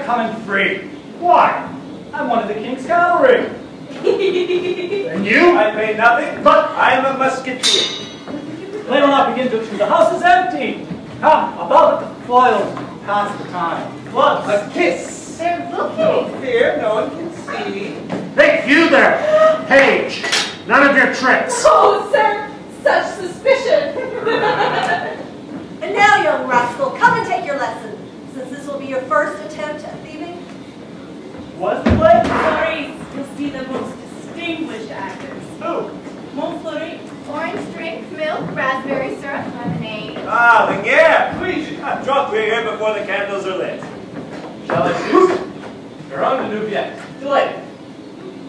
I'm coming free. Why? I'm one of the king's cavalry. And you? I pay nothing, but I'm a musketeer. Play will not begin till the house is empty. Come, about with the foils, pass the time. What? A kiss. They're looking. Don't fear, no one can see. Hey, you there! Page! None of your tricks! Oh, sir! Such suspicion! And now, young rascal, come and take your lesson, since this will be your first attempt at thieving. What's the play? Sorry, you'll see the most distinguished actors. Who? Montfleury. Orange drink, milk, raspberry syrup, lemonade. Ah, Lumiere! Please, I'm drunk. We're here before the candles are lit. Shall I choose? Baron de Nouviette. Delighted.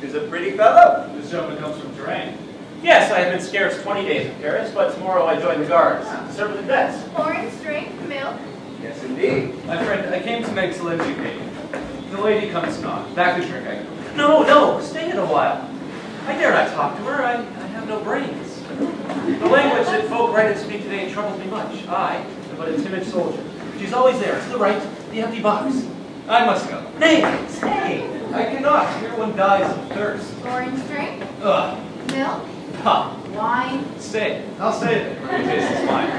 He's a pretty fellow. This gentleman comes from Touraine. Yes, I have been scarce 20 days in Paris, but tomorrow I join the guards. Serve with the best. Orange drink, milk. Yes, indeed. My friend, I came to make Lindsay pay. The lady comes not. Back to drink, I go. No, stay in a while. I dare not talk to her. I have no brains. The language that folk write and speak today troubles me much. I am but a timid soldier. She's always there, to the right, the empty box. I must go. Nay, stay. I cannot. Here one dies of thirst. Orange drink, Ugh. milk, Ha. wine. Stay. I'll stay there. Your taste is mine.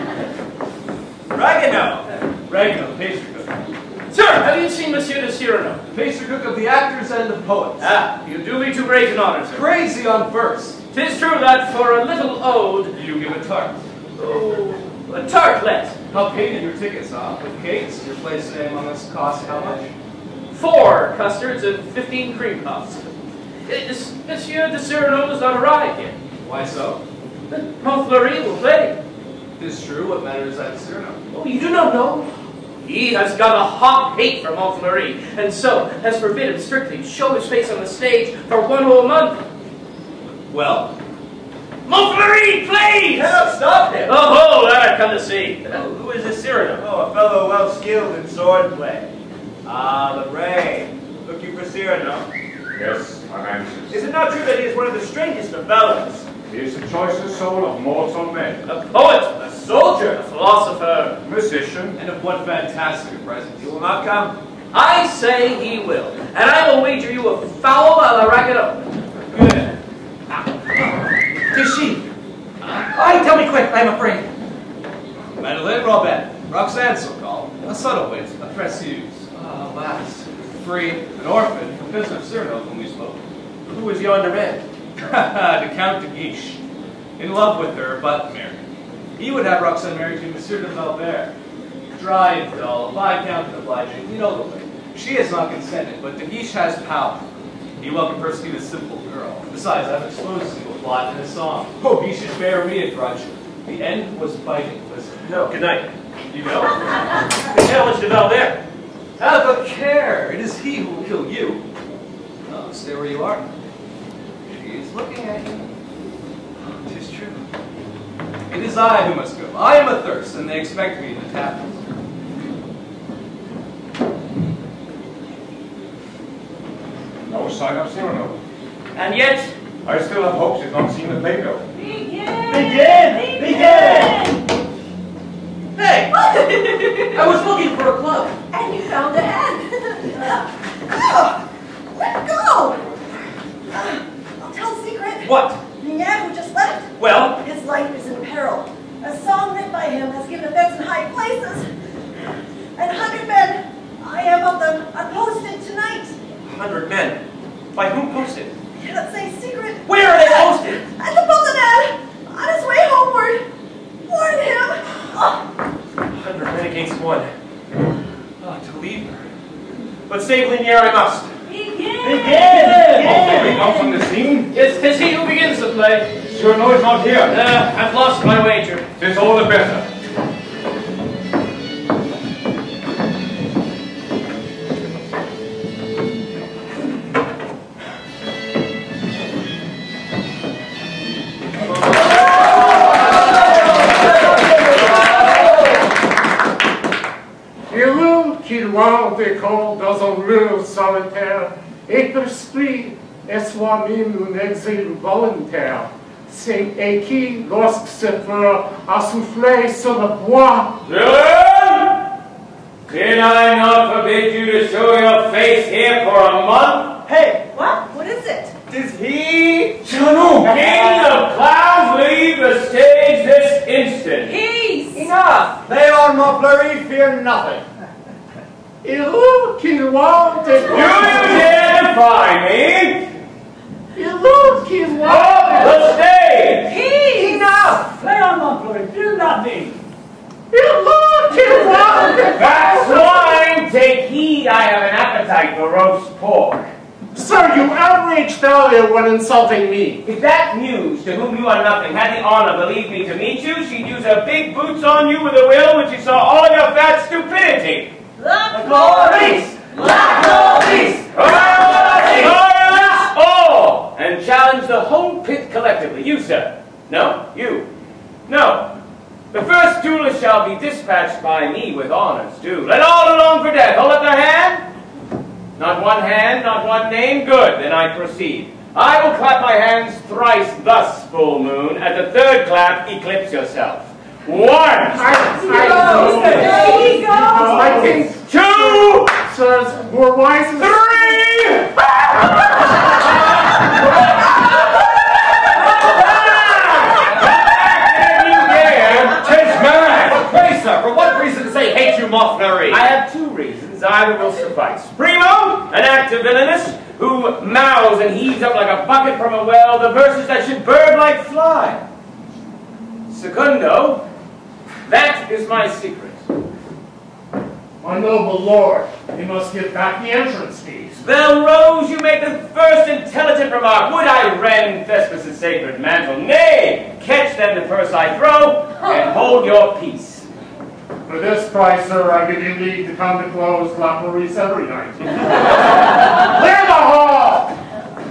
Ragueneau. Ragueneau, the pastry cook. Sir, have you seen Monsieur de Cyrano? The pastry cook of the actors and the poets. Ah, you do me too great an honor, sir. Crazy on verse. 'Tis true that for a little ode, You give a tart. oh, a tartlet. How paid in your tickets, huh? With cakes, your place today among us cost how much? 4 custards and 15 cream puffs. Monsieur de Cyrano has not arrived yet. Why so? Montfleury will play. Tis true, what matter is that Cyrano? Oh, you do not know? He has got a hot hate for Montfleury, and so has forbidden strictly to show his face on the stage for 1 whole month. Well? Montfleury, please! Cannot stop him. Oh, that I've come to see. Who is this Cyrano? Oh, a fellow well skilled in sword play. Ah, Lorraine. Looking for Cyrano. Yes, I'm anxious. Is it not true that he is one of the strangest of fellows? He is the choicest soul of mortal men. A poet, A soldier. a philosopher. Musician. And of what fantastic presence. He will not come. I say he will, and I will wager you a foul a la Ragueneau. Good. Tis she. Aye, tell me quick, I'm afraid. Madeleine Robert. Roxanne, so called. A subtle wit, a précieuse. Ah, alas. Free, an orphan, from business of Cyrano whom we spoke. Who is yonder man? The Count de Guiche. In love with her, but married. He would have Roxanne married to Monsieur de Valbert. Dry and dull, Viscount and obliging, you know the way. She has not consented, but de Guiche has power. He welcomed persecute a simple girl. Besides, I've exposed a single plot in a song. Oh, he should bear me a grudge. The end was biting. Listen. No, good night. You know? The challenge de Valbert. Have a care. It is he who will kill you. Oh, stay where you are. She is looking at you. Oh, 'tis true. It is I who must go. I am athirst, and they expect me in the tavern. No sign of Cyrano. And yet, I still have hopes he's not seen the playbill. Begin! hey, I was looking for a club. And you found a hand. Let go! I'll tell a secret. What? Guillemard, who just left, Well, his life is in peril. A song written by him has given offense in high places. And 100 men, I am of them, are posted tonight. 100 men. By whom posted? Cannot say secret. Where are they posted? At the Bulletin, on his way homeward. Warn him. Oh. 100 men against 1. Oh, to leave her. But save Guillemard I must. Montfleury comes on the scene. Yes, 'tis he who begins the play. Cyrano is not here. I've lost my wager. 'Tis all the better. Qu'il décor dans un lieu solitaire et l'esprit est soi-même un exil volontaire. C'est et qui, lorsque ce feu a soufflé sur le bois. Did I not forbid you to show your place here for a month. Hey, what? What is it? Is he? Cyrano! King of clouds, leave the stage this instant. Peace! Enough! Lay on, my flurry, fear nothing. Hello, Guillemard. Do you dare defy me? Hello, Guillemard. Off the stage! Peace! Enough! Lay on, my flurry, fear nothing. Hello, Guillemard. Fast wine, take heed, I have an appetite for roast pork. Sir, you outraged Thayer when insulting me. If that muse, to whom you are nothing, had the honor, believe me, to meet you, she'd use her big boots on you with a will when she saw all your fat stupidity. LaForest! LaForest! Silence all! And challenge the whole pit collectively. You, sir. No? You. No. The first duelist shall be dispatched by me with honors due. Let all alone for death. Hold up their hand. Not one hand, not one name. Good, then I proceed. I will clap my hands thrice thus, full moon. At the third clap, eclipse yourself. One. I think two. Sirs, more wise than three. For what reason say hate you, Mofflery? I have two reasons. Either will suffice. Primo, an active villainous who mouths and heaves up like a bucket from a well the verses that should bird like fly. Secundo, that is my secret. my noble lord, you must give back the entrance fees. Then, Rose, you make the first intelligent remark. Would I rend Thespis' sacred mantle? Nay, catch then the purse I throw, and hold your peace. For this price, sir, I give you leave to come to close LaForest every night. Clear the hall!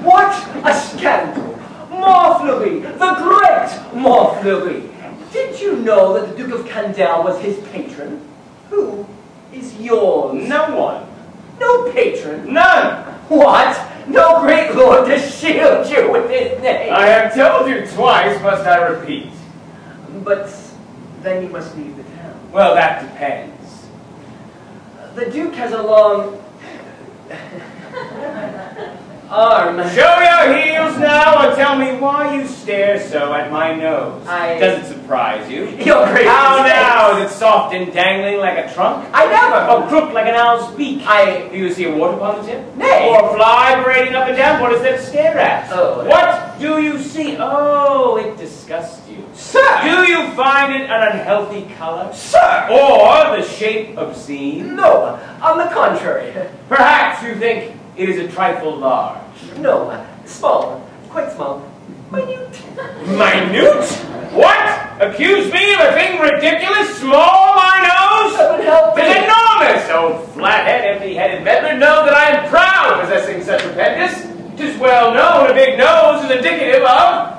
What a scandal! Mofflery, the great Mofflery. Did you know that the Duke of Candel was his patron? Who is yours? No one. No patron? None. What? No great lord to shield you with his name? I have told you twice, must I repeat? But then you must leave the town. Well, that depends. The Duke has a long arm. Show your heels now and tell me why you stare so at my nose. Does it surprise you? Your great How mistakes. now? Is it soft and dangling like a trunk? I never. Or crooked like an owl's beak? Do you see a wart upon the tip? Nay. Or a fly parading up and down? What is that to stare at? Oh. What do you see? Oh, it disgusts you. Sir! Do you find it an unhealthy color? Sir! Or the shape obscene? No, on the contrary. Perhaps you think it is a trifle large. No, small, quite small. Minute. Minute? What? Accuse me of a thing ridiculous? Small, my nose? Heaven help me. Tis enormous! Oh, flathead, empty-headed meddler, know that I am proud possessing such appendix. 'Tis well known a big nose is indicative of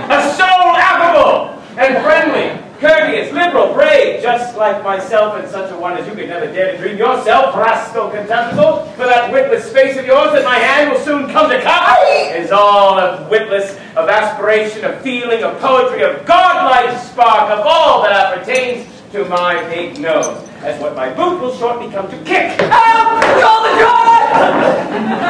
a soul affable and friendly, courteous, liberal, brave, just like myself, and such a one as you could never dare to dream yourself, rascal contemptible, for that witless face of yours that my hand will soon come to cup is all of witless, of aspiration, of feeling, of poetry, of godlike spark, of all that appertains to my big nose, as what my boot will shortly come to kick. Help! Call the guard!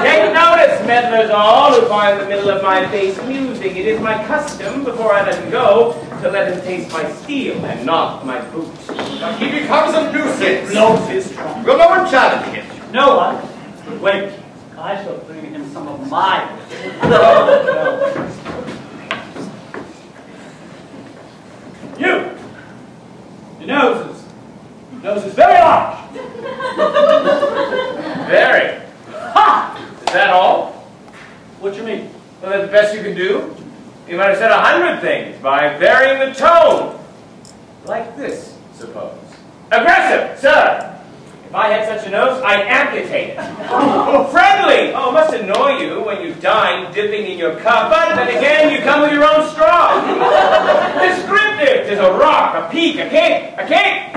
Take notice, meddlers all, who find the middle of my face amusing. It is my custom, before I let him go, to let him taste my steel and not my boot. Now he becomes a nuisance. Blows his trunk. Will no one challenge him? No one. But wait, I shall bring him some of mine. You! Your nose is very large. Very. Ha! Is that all? What you mean? Well, that's the best you can do? You might have said 100 things by varying the tone. Like this, suppose. Aggressive, sir. If I had such a nose, I'd amputate it. Friendly! Oh, it must annoy you when you dine dipping in your cup, but then again, you come with your own straw. Descriptive! 'Tis a rock, a peak, a cape,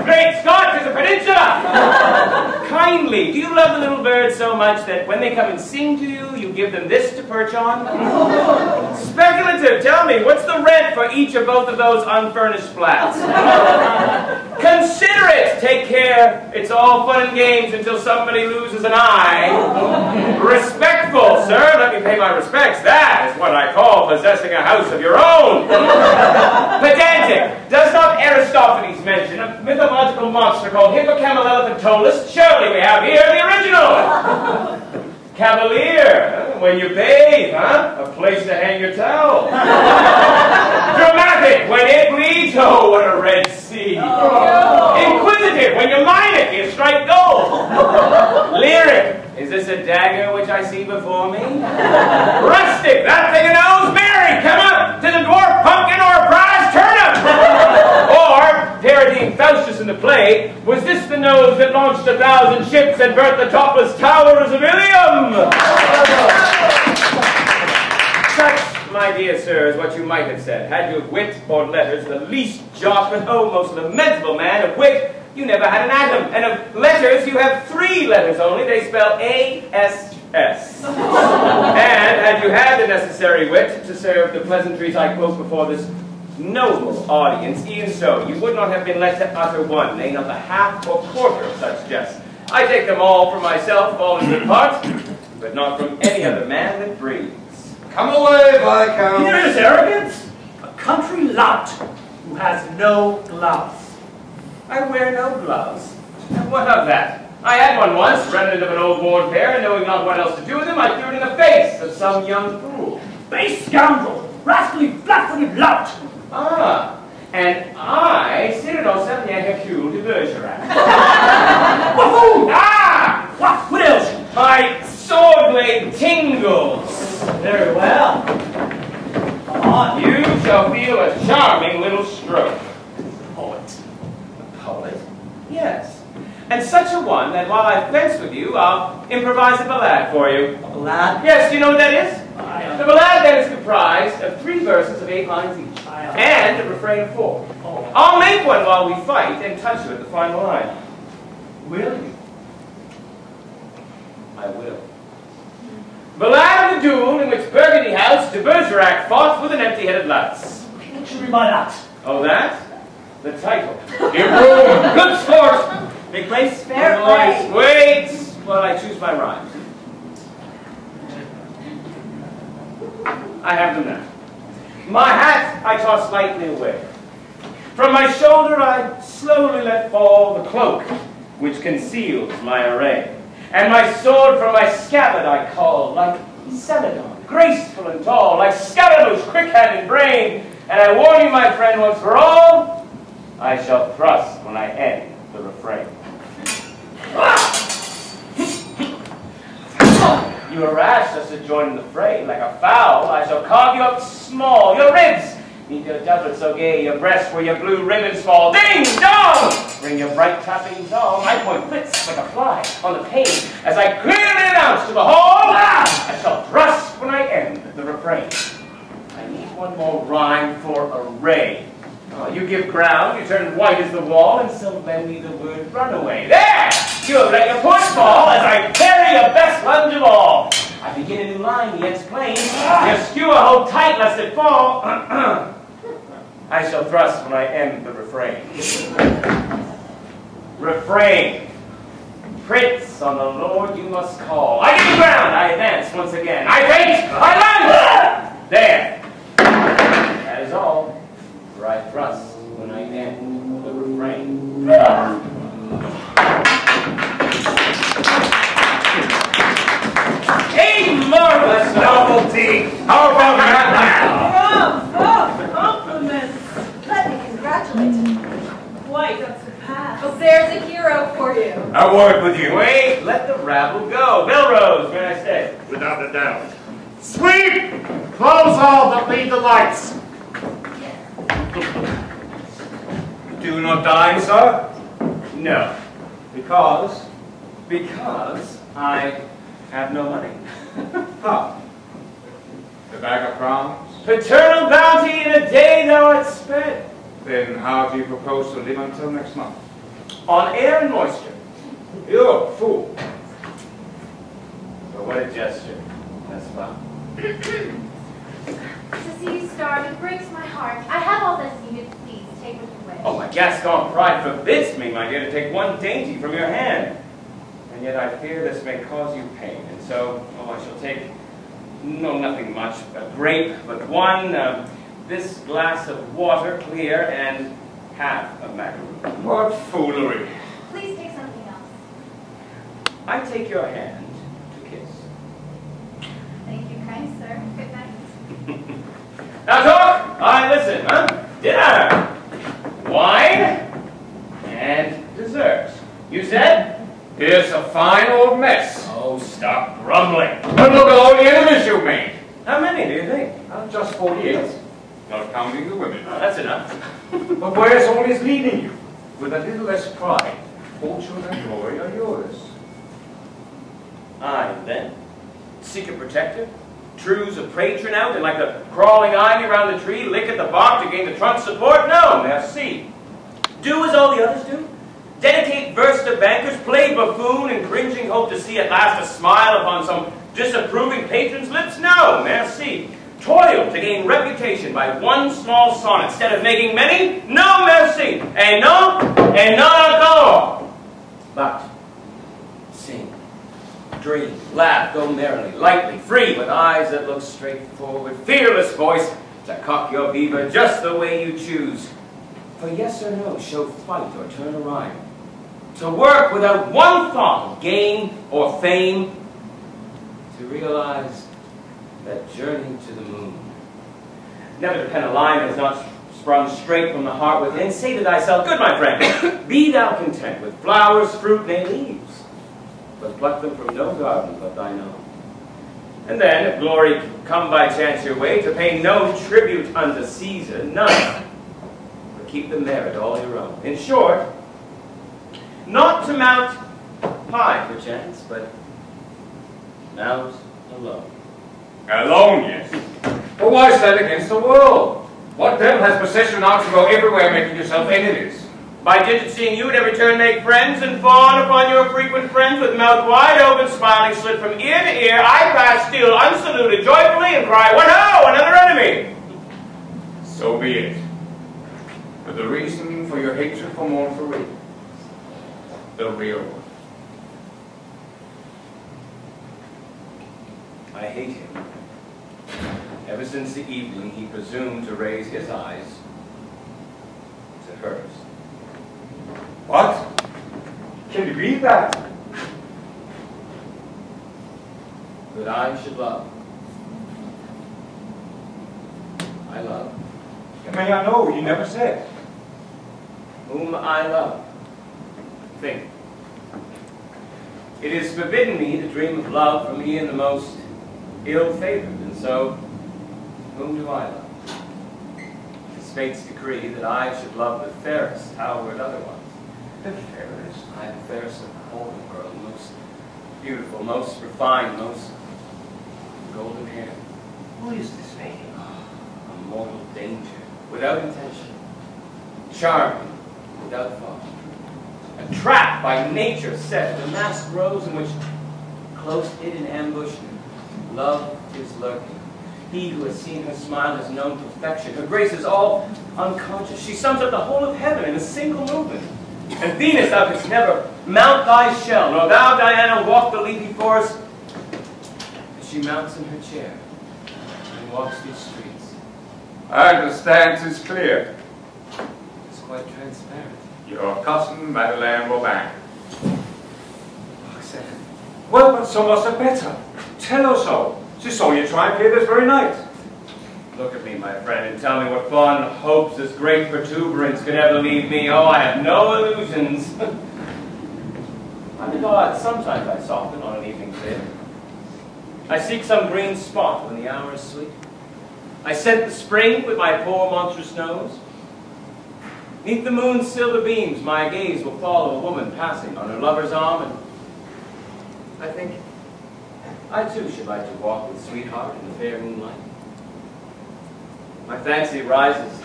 Great Scott, 'tis a peninsula! Kindly, do you love the little birds so much that when they come and sing to you, you give them this to perch on? Speculative, tell me, what's the rent for each of both of those unfurnished flats? Considerate, take care. It's all fun and games until somebody loses an eye. Respectful, sir. Let me pay my respects. That is what I call possessing a house of your own. Pedantic. Does not Aristophanes mention a mythological monster called Hippocamelelephantolus? Surely we have here the original. Cavalier, when you bathe, huh? A place to hang your towel. Dramatic, when it bleeds, oh, what a Red Sea. Inquisitive, when you mine it, you strike gold. Lyric, is this a dagger which I see before me? Rustic, that thing a nose, Mary, come up to the dwarf pumpkin or a prize turnip. Or, parodying Faustus in the play, was this the nose that launched 1,000 ships and burnt the topless towers of Ilium? Such, my dear sir, is what you might have said. Had you wit or letters, the least jot, but oh, most lamentable man, of wit, you never had an atom. And of letters, you have 3 letters only. They spell A-S-S. And had you had the necessary wit to serve the pleasantries I quote before this noble audience, even so, you would not have been let to utter one, nay, not the half or quarter of such jests. I take them all for myself, all in good part, but not from any other man that breathes. Come away, Viscount. Here is arrogance, a country lout who has no gloves. I wear no gloves. And what of that? I had one once, remnant of an old worn pair, and knowing not what else to do with them, I threw it in the face of some young fool. Base scoundrel, rascally, flat-footed lout. Ah, and I, Cyrano de Bergerac. Buffoon! Ah! What else? My sword blade tingles. Very well. Come on. You shall feel a charming little stroke. Poet. A poet? Yes. And such a one that while I fence with you, I'll improvise a ballad for you. A ballad? Yes, you know what that is? The ballad then is comprised of 3 verses of 8 lines each, and a refrain of 4. Oh. I'll make one while we fight and touch you at the final line. Will you? I will. Ballad of the duel in which Burgundy House de Bergerac fought with an empty-headed louse. What should we buy that? Oh, that? The title. Give room. Good sport. Big place? Fair Boys, play. wait while I choose my rhymes. I have them now. My hat I toss lightly away. From my shoulder I slowly let fall the cloak which conceals my array. And my sword from my scabbard I call, like Celadon, graceful and tall, like Scaramouche, quick hand and brain. And I warn you, my friend, once for all, I shall thrust when I end the refrain. You Arash us to join in the fray. Like a fowl, I shall carve you up small. Your ribs, neath your doublet so gay, your breast where your blue ribbons fall. Ding dong! Bring your bright trappings on. My point flits like a fly on the pane as I clearly announce to the whole, I shall thrust when I end the refrain. I need one more rhyme for array. Oh, you give ground, you turn white as the wall, and so lend me the word runaway. There! You have let your push fall as I carry your best lunge of all. I begin a new line, the end's plain. Your skewer hold tight lest it fall. I shall thrust when I end the refrain. Refrain. Prince, on the Lord you must call. I give ground, I advance once again. I feint, I lunge! There. That is all. For I thrust when I end the refrain. A marvelous novelty! How about that now? Compliments. Let me congratulate you. Quite unsurpassed. Oh, there's a hero for you. A word with you. Wait, let the rabble go. Belrose, may I stay? Without a doubt. Sweep! Close all but leave the lights. Do you not dine, sir? No. Because I have no money. How? The bag of crowns? Paternal bounty in a day thou art spent. Then how do you propose to live until next month? On air and moisture. You fool. But what a gesture. That's fun. To see you starve, it breaks my heart. I have all that's needed. Please, take what you wear. Oh, my Gascon pride forbids me, my dear, to take one dainty from your hand. And yet I fear this may cause you pain. And so, oh, I shall take, no, nothing much, a grape, but one, this glass of water, clear, and half of macaroon. What foolery. Please take something else. I take your hand to kiss. Thank you, kind sir. Good night. Now talk! I listen, huh? Dinner! Wine! And dessert. You said? Here's a fine old mess. Oh, stop grumbling. But look at all the enemies you made. How many do you think? Just 48. Not counting the women. Oh, that's enough. But where's all this leading you? With a little less pride, fortune and glory are yours. I, then, seek a protector, true's a patron out, and like the crawling ivy round the tree, lick at the bark to gain the trunk's support? No, merci. Do as all the others do? Dedicate verse to bankers, play buffoon, and cringing hope to see at last a smile upon some disapproving patron's lips? No, merci. Toil to gain reputation by one small sonnet instead of making many? No, merci. Et non encore. But sing, dream, laugh, go merrily, lightly, free, with eyes that look straight forward, fearless voice to cock your beaver just the way you choose. For yes or no, show fight or turn a rhyme. To work without one thought of gain or fame. To realize that journey to the moon. Never to pen a line that has not sprung straight from the heart within. Say to thyself, good my friend, be thou content with flowers, fruit, nay leaves, but pluck them from no garden but thine own. And then, if glory come by chance your way, to pay no tribute unto Caesar, none, but keep the merit all your own. In short, not to mount high perchance, but mount alone. Alone, yes. But why is that against the world? What devil has possession now to go everywhere making yourself enemies? By digit seeing you at every turn make friends and fawn upon your frequent friends with mouth wide open, smiling slit from ear to ear, I pass still unsaluted joyfully and cry, what ho, another enemy! So be it. But the reason for your hatred for Montferrat, the real one. I hate him. Ever since the evening he presumed to raise his eyes to hers. What? Can you read that? That I should love. I love. May I know? You never said. Whom I love. Think. It is forbidden me to dream of love from me in the most ill-favored, and so, whom do I love? It's fate's decree that I should love the fairest, how were it otherwise? The fairest? I am the fairest of all the world, most beautiful, most refined, most golden hair. Who is this lady? A mortal danger, without intention. Charming, without thought. A trap by nature set, the mask grows in which, close hid in ambush, love is lurking. He who has seen her smile has known perfection. Her grace is all unconscious. She sums up the whole of heaven in a single movement. And Venus, thou couldst never mount thy shell, nor thou, Diana, walk the leafy forest. But she mounts in her chair and walks these streets. I understand 'tis clear. It's quite transparent. Your cousin, Madeleine Robin. Roxanne. Well, but so much the better. Tell her so. She saw you triumph here this very night. Look at me, my friend, and tell me what fond hopes this great protuberance could ever leave me. Oh, I have no illusions. I'm the god. Sometimes I soften on an evening clear. I seek some green spot when the hour is sweet. I scent the spring with my poor monstrous nose. Neath the moon's silver beams, my gaze will follow a woman passing on her lover's arm, and I think I too should like to walk with sweetheart in the fair moonlight. My fancy rises.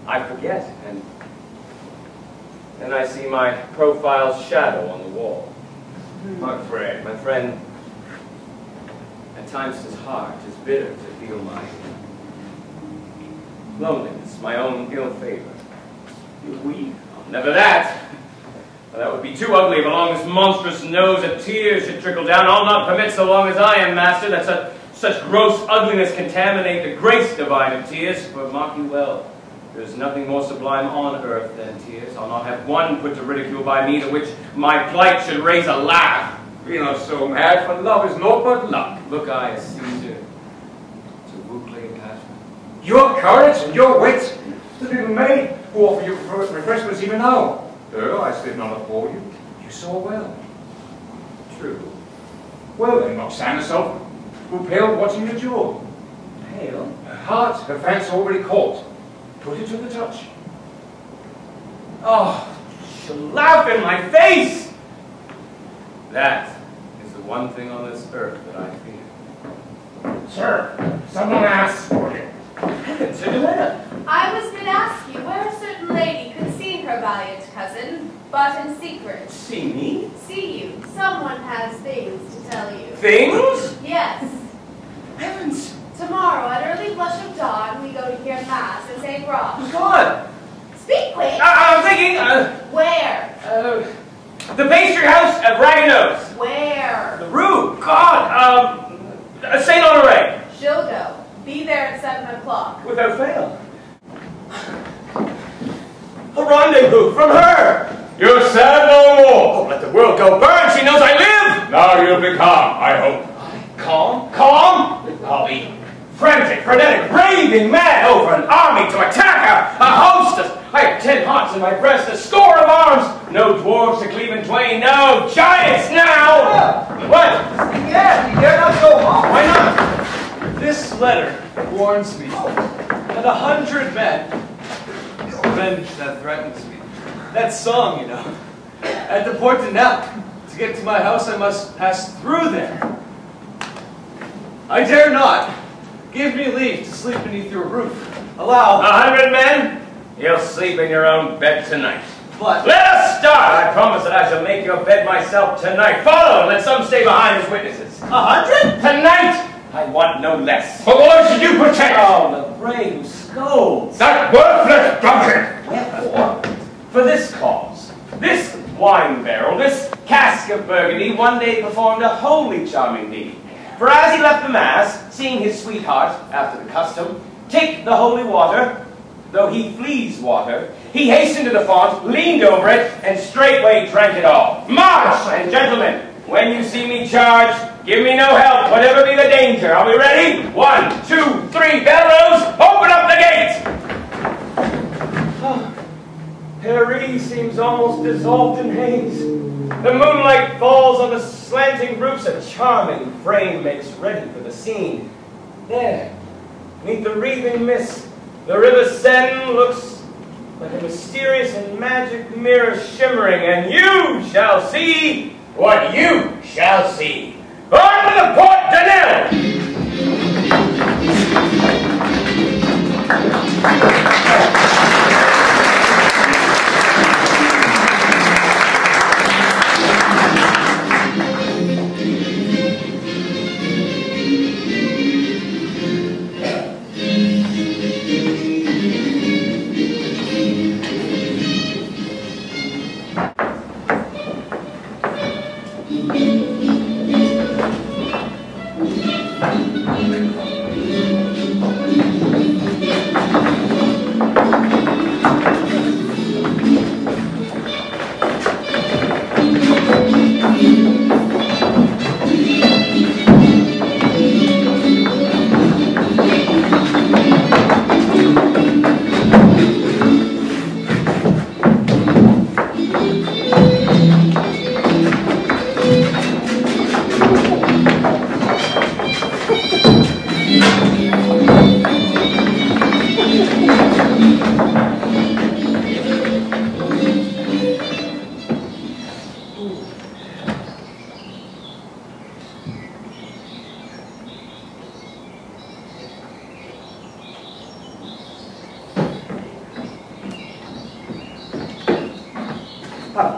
I forget, and then I see my profile's shadow on the wall. My friend, at times 'tis hard, 'tis bitter to feel my loneliness, my own ill favor. We? Never that. Well, that would be too ugly if along this monstrous nose a tear should trickle down. I'll not permit, so long as I am master, that such gross ugliness contaminate the grace divine of tears. For mark you well, there is nothing more sublime on earth than tears. I'll not have one put to ridicule by me, to which my plight should raise a laugh. Be not so mad, for love is naught but luck. Look I, Caesar, to woo clay passion. Your courage and your wit, the little maid who offer you refreshments even now. Earl, I did not afford you. You saw well. True. Well then, Roxanne herself, grew pale watching your jaw. Pale? Her heart, her fancy already caught. Put it to the touch. Oh, she'll laugh in my face! That is the one thing on this earth that I fear. Sir, someone asks for you. Heavens, Sir Dwyer! I was going to ask you where a certain lady could see her valiant cousin, but in secret. See me? See you. Someone has things to tell you. Things? Yes. Heavens! Tomorrow, at early blush of dawn, we go to hear Mass in St. Roch. God! Speak quick! I'm thinking, Where? The pastry house at Raganos. Where? The Rue. God, St. Honoré. She'll go. Be there at 7 o'clock. Without fail. A rendezvous from her. You're sad no more. Oh, let the world go burn. She knows I live. Now you'll be calm, I hope. Calm? Calm? I'll be frantic, frenetic, raving mad over an army to attack her. A hostess. I have 10 hearts in my breast, a score of arms. No dwarves to cleave in twain. No giants now. What? Yeah, you dare not go home. Why not? This letter warns me that 100 men, revenge that threatens me. That song, you know, at the Portinel. To get to my house, I must pass through there. I dare not. Give me leave to sleep beneath your roof. Allow 100 men? You'll sleep in your own bed tonight. But let us start. I promise that I shall make your bed myself tonight. Follow, and let some stay behind as witnesses. 100? Tonight! I want no less. But why should you protect? Oh, the brave scolds. That worthless drunkard! Wherefore? For this cause, this wine barrel, this cask of Burgundy, one day performed a wholly charming deed. For as he left the mass, seeing his sweetheart, after the custom, take the holy water, though he flees water, he hastened to the font, leaned over it, and straightway drank it all. March! And gentlemen, when you see me charge, give me no help, whatever be the danger. Are we ready? 1, 2, 3, bellows, open up the gate! Oh, Paris seems almost dissolved in haze. The moonlight falls on the slanting roofs, a charming frame makes ready for the scene. There, beneath the wreathing mist, the river Seine looks like a mysterious and magic mirror shimmering, and you shall see what you shall see. On to the Portinel!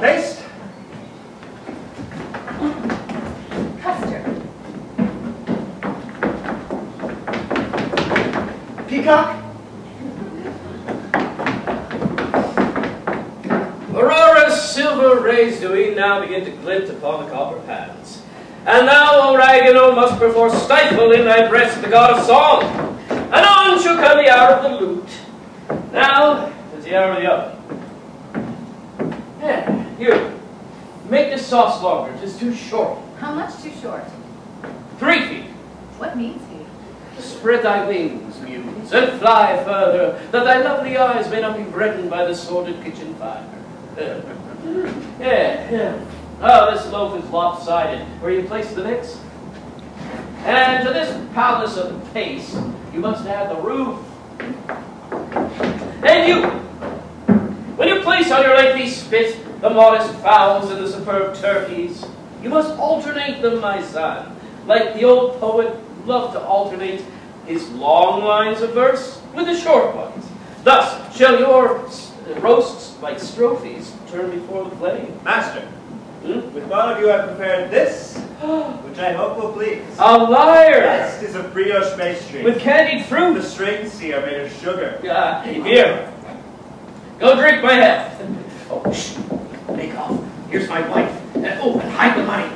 Paste. Custard. Peacock. silver rays do we now begin to glint upon the copper pans. And thou, O Ragueneau, must perforce stifle in thy breast the god of song. Anon shall come the hour of the lute. Now is the hour of the oven. Yeah, here. Make this sauce longer, 'tis too short. How much too short? 3 feet. What means he? Spread thy wings, muse, and fly further, that thy lovely eyes may not be reddened by the sordid kitchen fire. Yeah. Oh, this loaf is lopsided. Where you place the mix? And to this palace of paste, you must add the roof. And you, when you place on your lengthy spit the modest fowls and the superb turkeys, you must alternate them, my son, like the old poet loved to alternate his long lines of verse with the short ones. Thus shall your roasts, like strophes, turn before the flame. Master, with one of you I prepared this, which I hope will please. A liar! Rest is of brioche pastry. With candied fruit. The strings, see, are made of sugar. Here. Go drink my health. Oh, shh. Make off. Here's my wife. And hide the money.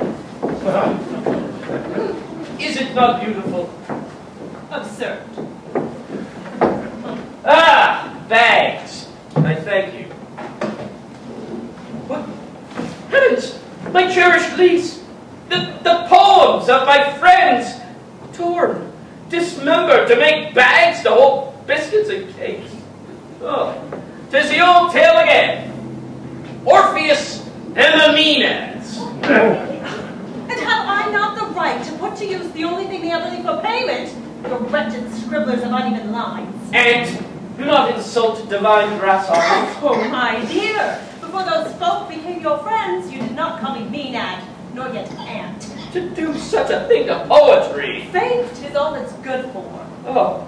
Is it not beautiful? Absurd. Ah, bags. I thank you. What? Heavens, my cherished lease. The poems of my friends. Torn, dismembered to make bags to hold biscuits and cakes. Oh, 'tis the old tale again. Orpheus and the Maenads. And have I not the right to put to use the only thing they ever leave for payment? The wretched scribblers of uneven lines. And do not insult divine grasshoppers. Oh, my dear, before those folk became your friends, you did not call me Maenad, nor yet Aunt. To do such a thing to poetry. Faith is all it's good for. Oh,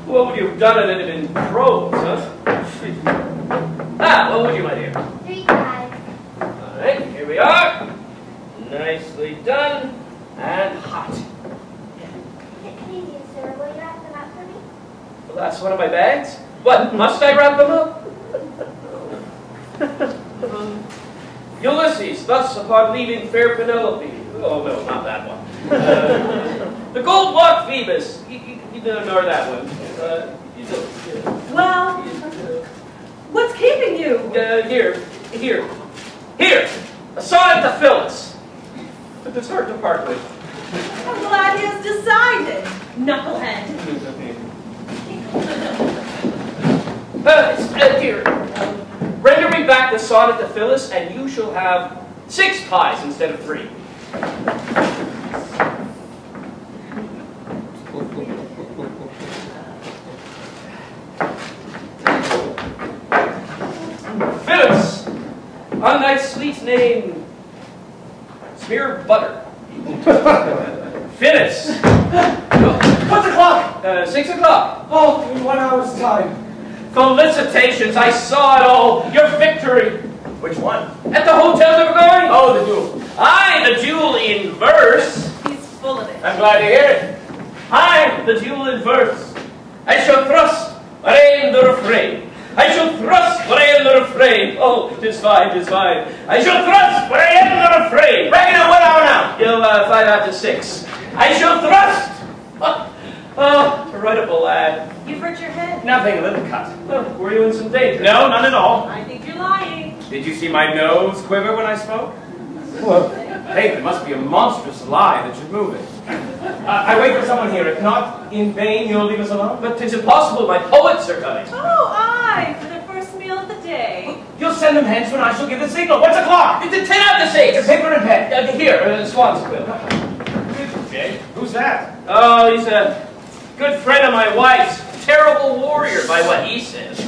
what would you have done if it had been prose, huh? What would you, my dear? 3 pies. All right, here we are. Nicely done and hot. Please, sir, will you wrap them up for me? Well, that's one of my bags. What, must I wrap them up? Ulysses, thus upon leaving fair Penelope. Oh, no, not that one. The gold walk Phoebus. You don't ignore that one. Well, what's keeping you? Here. A sonnet to Phyllis. But it's hard to part with. I'm glad he has decided, knucklehead. Here. Render me back the sonnet to Phyllis, and you shall have 6 pies instead of 3. Phyllis, on thy sweet name, smear butter. Phyllis. What's o'clock? 6 o'clock. Oh, in 1 hour's time. Felicitations, I saw it all. Your victory. Which one? At the hotel they were going? Oh, the duel. Aye, the duel in verse. He's full of it. I'm glad to hear it. Aye, the duel in verse. I shall thrust, but I am the refrain. I shall thrust, but I am the refrain. Oh, 'tis fine, 'tis fine. I shall thrust, but I am the refrain. Reckon at what hour now? You'll 5 after 6. I shall thrust. Oh, heritable lad. You've hurt your head. Nothing, a little cut. Oh, were you in some danger? No, none at all. I think you're lying. Did you see my nose quiver when I spoke? Well, hey, there must be a monstrous lie that should move it. I wait for someone here. If not, in vain, you'll leave us alone? But 'tis impossible. My poets are coming. Oh, aye, for the first meal of the day. You'll send them hence when I shall give the signal. What's o'clock? It's 10 after 6. Paper and pen. Here, Swan's quill. Jay, who's that? Oh, he's a good friend of my wife's. Terrible warrior, by what he says.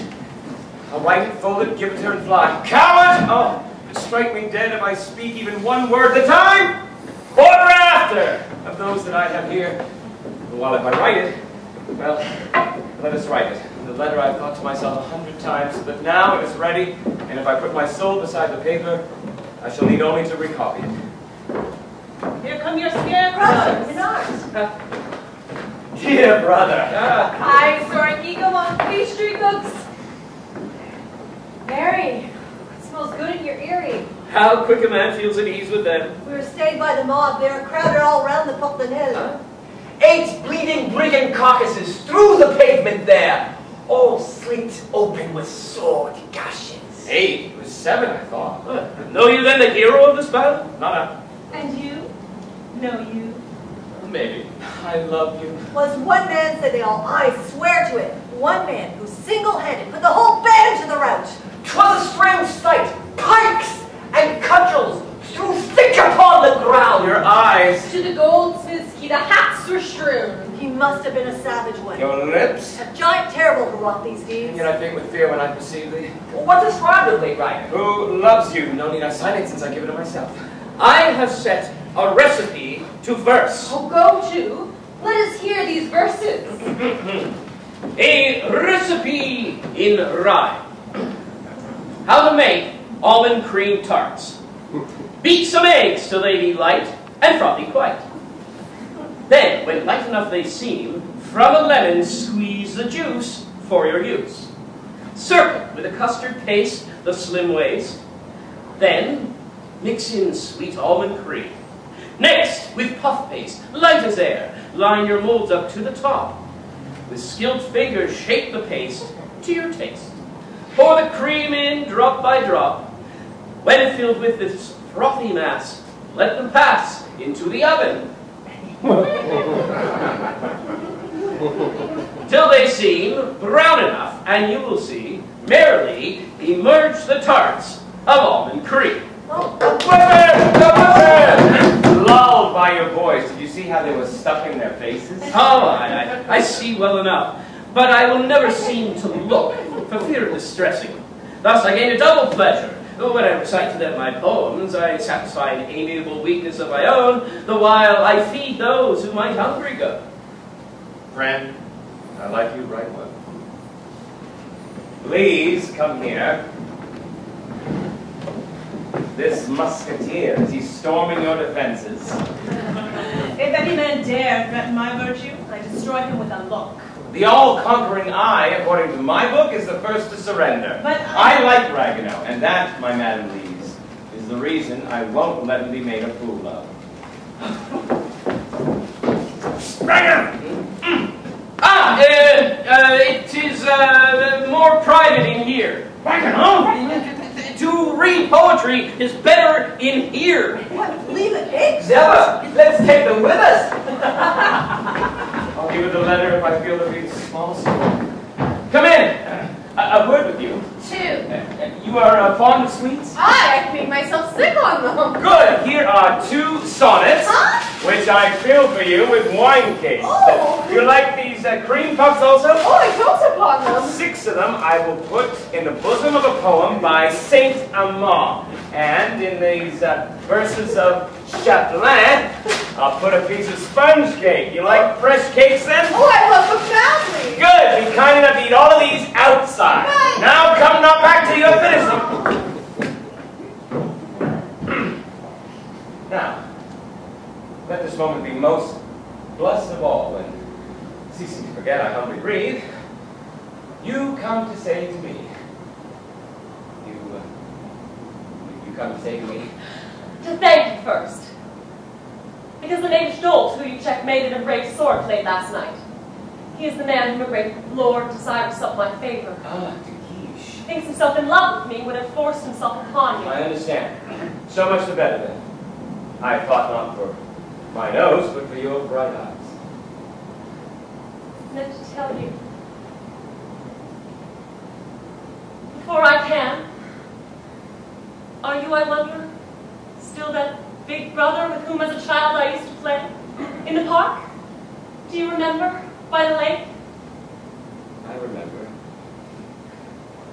I'll write it, fold it, give it to her and fly. Coward! Oh, strike me dead if I speak even one word. The time? 1/4 of those that I have here. Well, if I write it, well, let us write it. The letter I've thought to myself 100 times, so that now it is ready, and if I put my soul beside the paper, I shall need only to recopy it. Here come your scarecrows. Dear brother. Hi, Sorky, go on, pastry cooks. Mary, what's smells good in your earring. How quick a man feels at ease with them. We were stayed by the mob. They were crowded all round the Papermill. Huh? 8 bleeding brigand carcasses through the pavement there, all slit open with sword gashes. 8? It was 7, I thought. Know you then the hero of this battle? Not And you? Know you? Maybe. I love you. Was one man, said they all. I swear to it. One man who single-handed put the whole band to the rout. 'Twas a strange sight. Pikes and cudgels threw thick upon the ground. Your eyes. To the goldsmith's key, the hats were strewn. He must have been a savage one. Your lips. A giant terrible who wrought these deeds. And yet I think with fear when I perceive thee. What is wrong with thee, Rider? Who loves you? No need I sign it since I give it to myself. I have set a recipe to verse. Oh, go to. Let us hear these verses. A recipe in rhyme. How to make almond cream tarts. Beat some eggs till they be light and frothy quite. Then, when light enough they seem, from a lemon squeeze the juice for your use. Circle with a custard paste the slim waist. Then, mix in sweet almond cream. Next, with puff paste, light as air, line your molds up to the top. With skilled fingers, shape the paste to your taste. Pour the cream in drop by drop. When filled with this frothy mass, let them pass into the oven. Till they seem brown enough, and you will see merrily emerge the tarts of almond cream. Lulled by your voice, did you see how they were stuffing their faces? Oh, I see well enough, but I will never seem to look for fear of distressing. Thus I gain a double pleasure. When I recite to them my poems, I satisfy an amiable weakness of my own, the while I feed those who might hungry go. Friend, I like you right well. Please come here. This musketeer, is he storming your defenses? If any man dare threaten my virtue, I destroy him with a look. The all-conquering eye, according to my book, is the first to surrender. But I like Ragueneau, and that, my Madam Lees, is the reason I won't let him be made a fool of. Ragueneau! It is more private in here. Ragueneau! To read poetry is better in here. What? Leave it, eh? Never! Let's take them with us! I'll give you the letter if I feel to be small. Come in. A word with you. 2. You are fond of sweets? I can make myself sick on them. Good. Here are 2 sonnets, which I fill for you with wine cakes. Oh. You like these cream puffs also? Oh, I dote upon them. 6 of them I will put in the bosom of a poem by Saint Amand. And in these verses of Chapelain, I'll put a piece of sponge cake. You like fresh cakes then? Oh, I love them madly. Good. Be kind enough to eat all of these outside. Right. Now come not back till you have finished them. Now, let this moment be most blessed of all when, ceasing to forget I humbly breathe, you come to say to me, you come to say to me, To thank you first. Because the knavish dolt who you checkmated and brave sword played last night. He is the man whom a great lord desires to sup my favor. Ah, to Guiche. Thinks himself in love with me, would have forced himself upon you. I understand. So much the better then. I fought not for my nose, but for your bright eyes. Meant to tell you. Before I can, are you, I wonder, still that big brother with whom as a child I used to play? In the park? Do you remember? By the lake? I remember.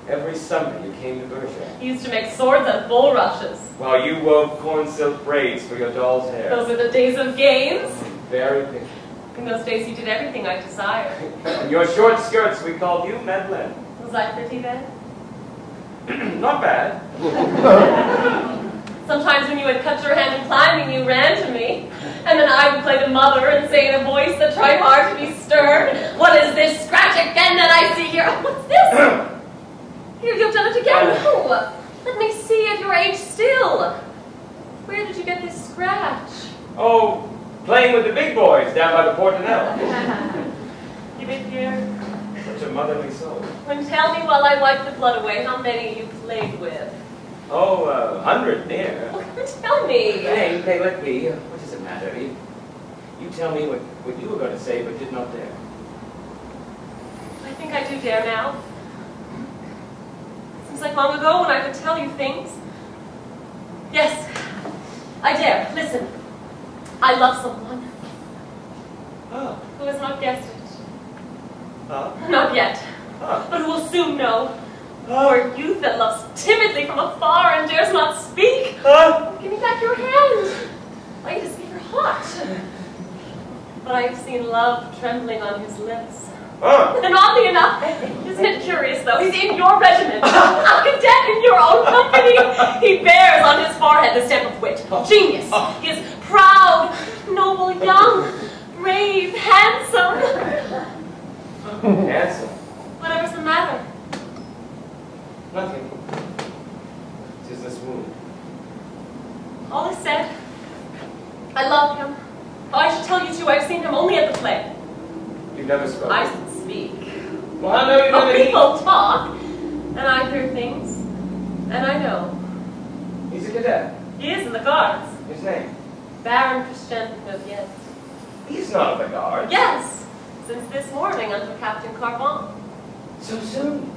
Every summer you came to Bergerac. You used to make swords and bulrushes. While you wove corn silk braids for your doll's hair. Those are the days of games. Very picture. In those days you did everything I desired. And your short skirts, we called you Madeleine. Was I pretty then? Not bad. Sometimes when you had cut your hand in climbing, you ran to me. And then I would play the mother and say in a voice that tried hard to be stern, "What is this scratch again that I see here? Oh, what's this? Here, you've done it again. No. Let me see at your age still. Where did you get this scratch? Oh, playing with the big boys down by the Portinel. You been here? Such a motherly soul. Then tell me while I wipe the blood away how many you played with. Oh, 100 near. Well, tell me. Hey, let me. What does it matter? You tell me what you were going to say, but did not dare. I think I do dare now. Seems like long ago when I could tell you things. Yes, I dare. Listen, I love someone. Oh. Who has not guessed it. Not yet. But who will soon know. Poor youth that loves timidly from afar and dares not speak. Give me back your hand. My ears are hot. But I have seen love trembling on his lips. And oddly enough, isn't it curious though, he's in your regiment, a cadet in your own company. He bears on his forehead the stamp of wit, genius. He is proud, noble, young, brave, handsome. Handsome? Whatever's the matter? Nothing. 'Tis this wound. All is said. I love him. Oh, I should tell you too, I've seen him only at the play. You've never spoken. I speak. Well, how know you never people talk, and I hear things, and I know. He's a cadet. He is in the Guards. His name? Baron Christian yes. He's not of the Guards. Yes, since this morning under Captain Carvon. So soon.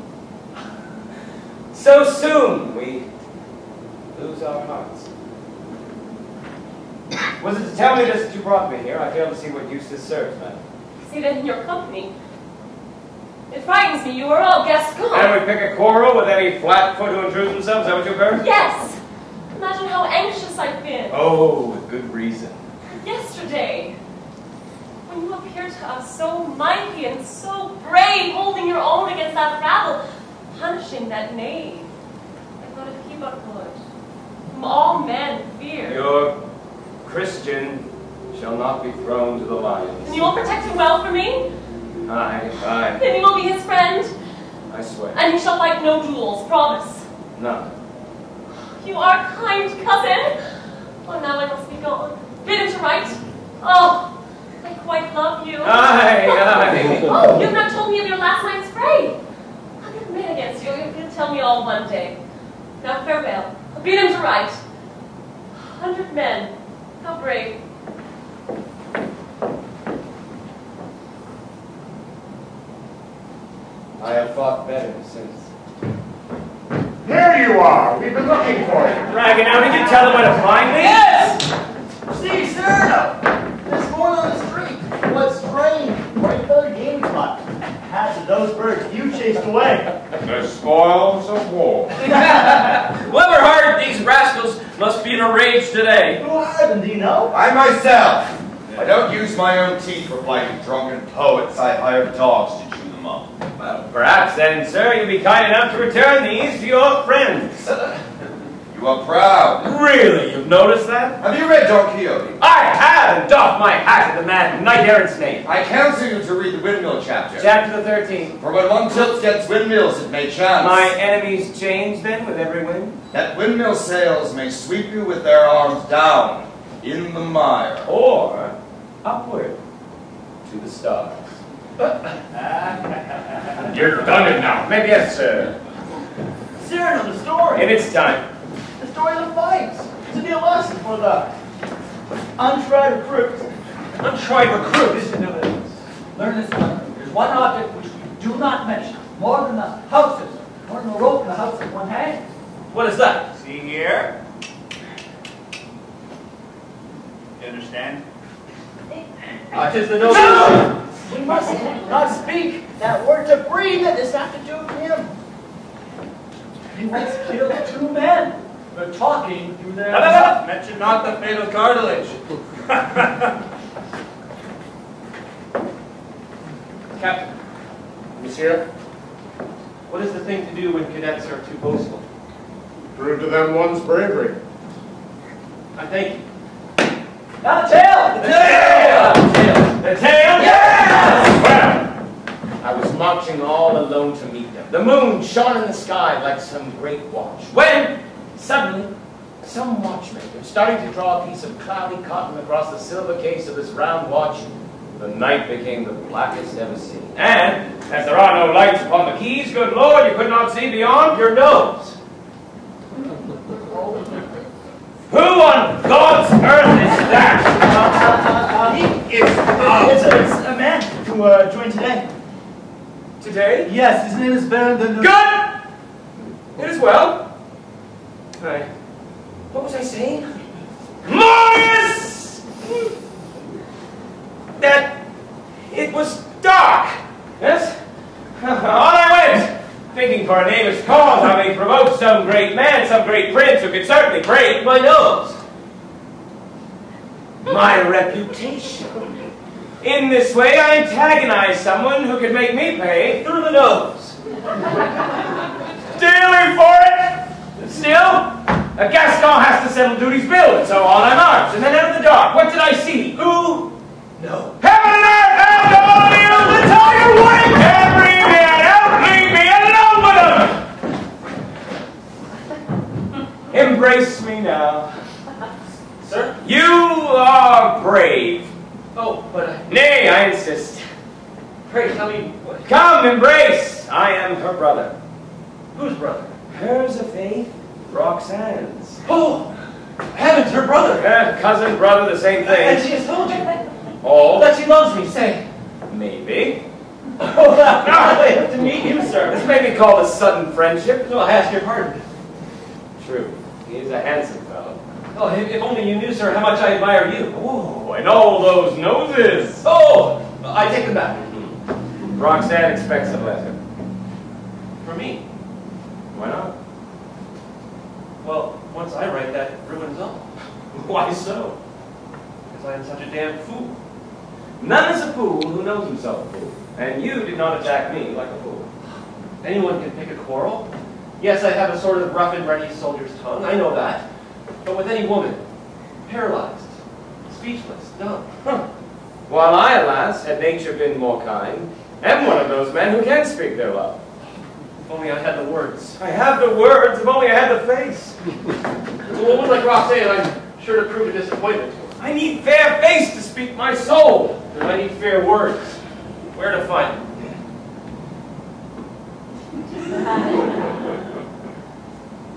So soon we lose our hearts. Was it to tell me this that you brought me here? I fail to see what use this serves, madam. See that in your company. It frightens me, you are all Gascon. And we pick a quarrel with any flat-foot who intrudes themselves? Is that what you've heard? Yes! Imagine how anxious I've been. Oh, with good reason. Yesterday, when you appeared to us so mighty and so brave, holding your own against that rabble, punishing that knave, I thought of Eshghpour, whom all men fear. Your Christian shall not be thrown to the lions. And you will protect him well for me? Aye. Then you will be his friend? I swear. And he shall fight no duels, promise. None. You are kind, cousin. Oh, now I must be gone. Bid him to write. Oh, I quite love you. Aye. Oh, you have not told me of your last night's fray. 100 men against you. You'll tell me all one day. Now farewell. Bid him to write. 100 men. How brave. I have fought better since. Here you are. We've been looking for you. Dragon, now did you tell them where to find me? Yes! See, Cyrano! This morning on the street. What strange, right there game spot. Half of those birds you chased away. The spoils of war. Whoever hired these rascals must be in a rage today. Who hired them, do you know? I myself. I don't use my own teeth for fighting drunken poets. I hire dogs to chew them up. Well, perhaps then, sir, you'll be kind enough to return these to your friends. You are proud. Really? You've noticed that? Have you read Don Quixote? I have, and doff my hat to the man, knight-errant's name. I counsel you to read the windmill chapter. Chapter the 13th. For when one tilts against windmills, it may chance. My enemies change, then, with every wind? That windmill sails may sweep you with their arms down in the mire. Or upward to the stars. You've done it now. Maybe yes, sir. Cyrano, the story. In its time. The story of the fights. To be a lesson for the untried recruits. Untried recruits? Learn this one. There's one object which we do not mention. More than the houses. More than the rope in the house of one hand. What is that? See here. You understand? Tis the noble. We must not speak that word to breathe that is have to do with him. He once killed 2 men. They're talking through their... Mention not the fatal cartilage. Captain. Monsieur? What is the thing to do when cadets are too boastful? Prove to them one's bravery. I thank you. Now the tail! The tail! The tail? Yes! Well, I was marching all alone to meet them. The moon shone in the sky like some great watch. When, suddenly, some watchmaker started to draw a piece of cloudy cotton across the silver case of his round watch. The night became the blackest ever seen. And, as there are no lights upon the keys, good Lord, you could not see beyond your nose. Who on God's earth is that? It's a man who joined today. Today? Yes, his name is Baron de... Good! It is well. What was I saying? Marius! That it was dark. Yes? On I went, thinking for a nameless cause I may provoke some great man, some great prince who could certainly break my nose. My reputation. In this way I antagonize someone who could make me pay through the nose. Dearly for it! Still, a Gascon has to settle duty's bill, and so on I marched, and then out of the dark, what did I see? Who? No. Heaven and earth, help to all you, the Thayer wake! Every man, help leave me alone with them! Embrace me now. Sir? You are brave. Oh, but Nay, I insist. Pray, tell me what... Come, embrace! I am her brother. Whose brother? Hers of faith, Roxanne's. Oh! Heavens, her brother! Cousin, brother, the same thing. And she has told you? All? That she loves me, say. Maybe. Oh, I have to meet you, sir. This may be called a sudden friendship. No, I ask your pardon. True. He is a handsome fellow. Oh, if only you knew, sir, how much I admire you. Oh, and all those noses. Oh! I take them back. Roxanne expects a letter. For me? Why not? Well, once I write, that ruins all. Why so? Because I am such a damn fool. None is a fool who knows himself a fool. And you did not attack me like a fool. Anyone can pick a quarrel. Yes, I have a sort of rough and ready soldier's tongue. I know that. But with any woman, paralyzed, speechless, dumb. While I, alas, had nature been more kind, am one of those men who can speak their love. If only I had the words. I have the words, if only I had the face. A woman like Roxane, I'm sure to prove a disappointment to her. I need fair face to speak my soul. And I need fair words. Where to find them?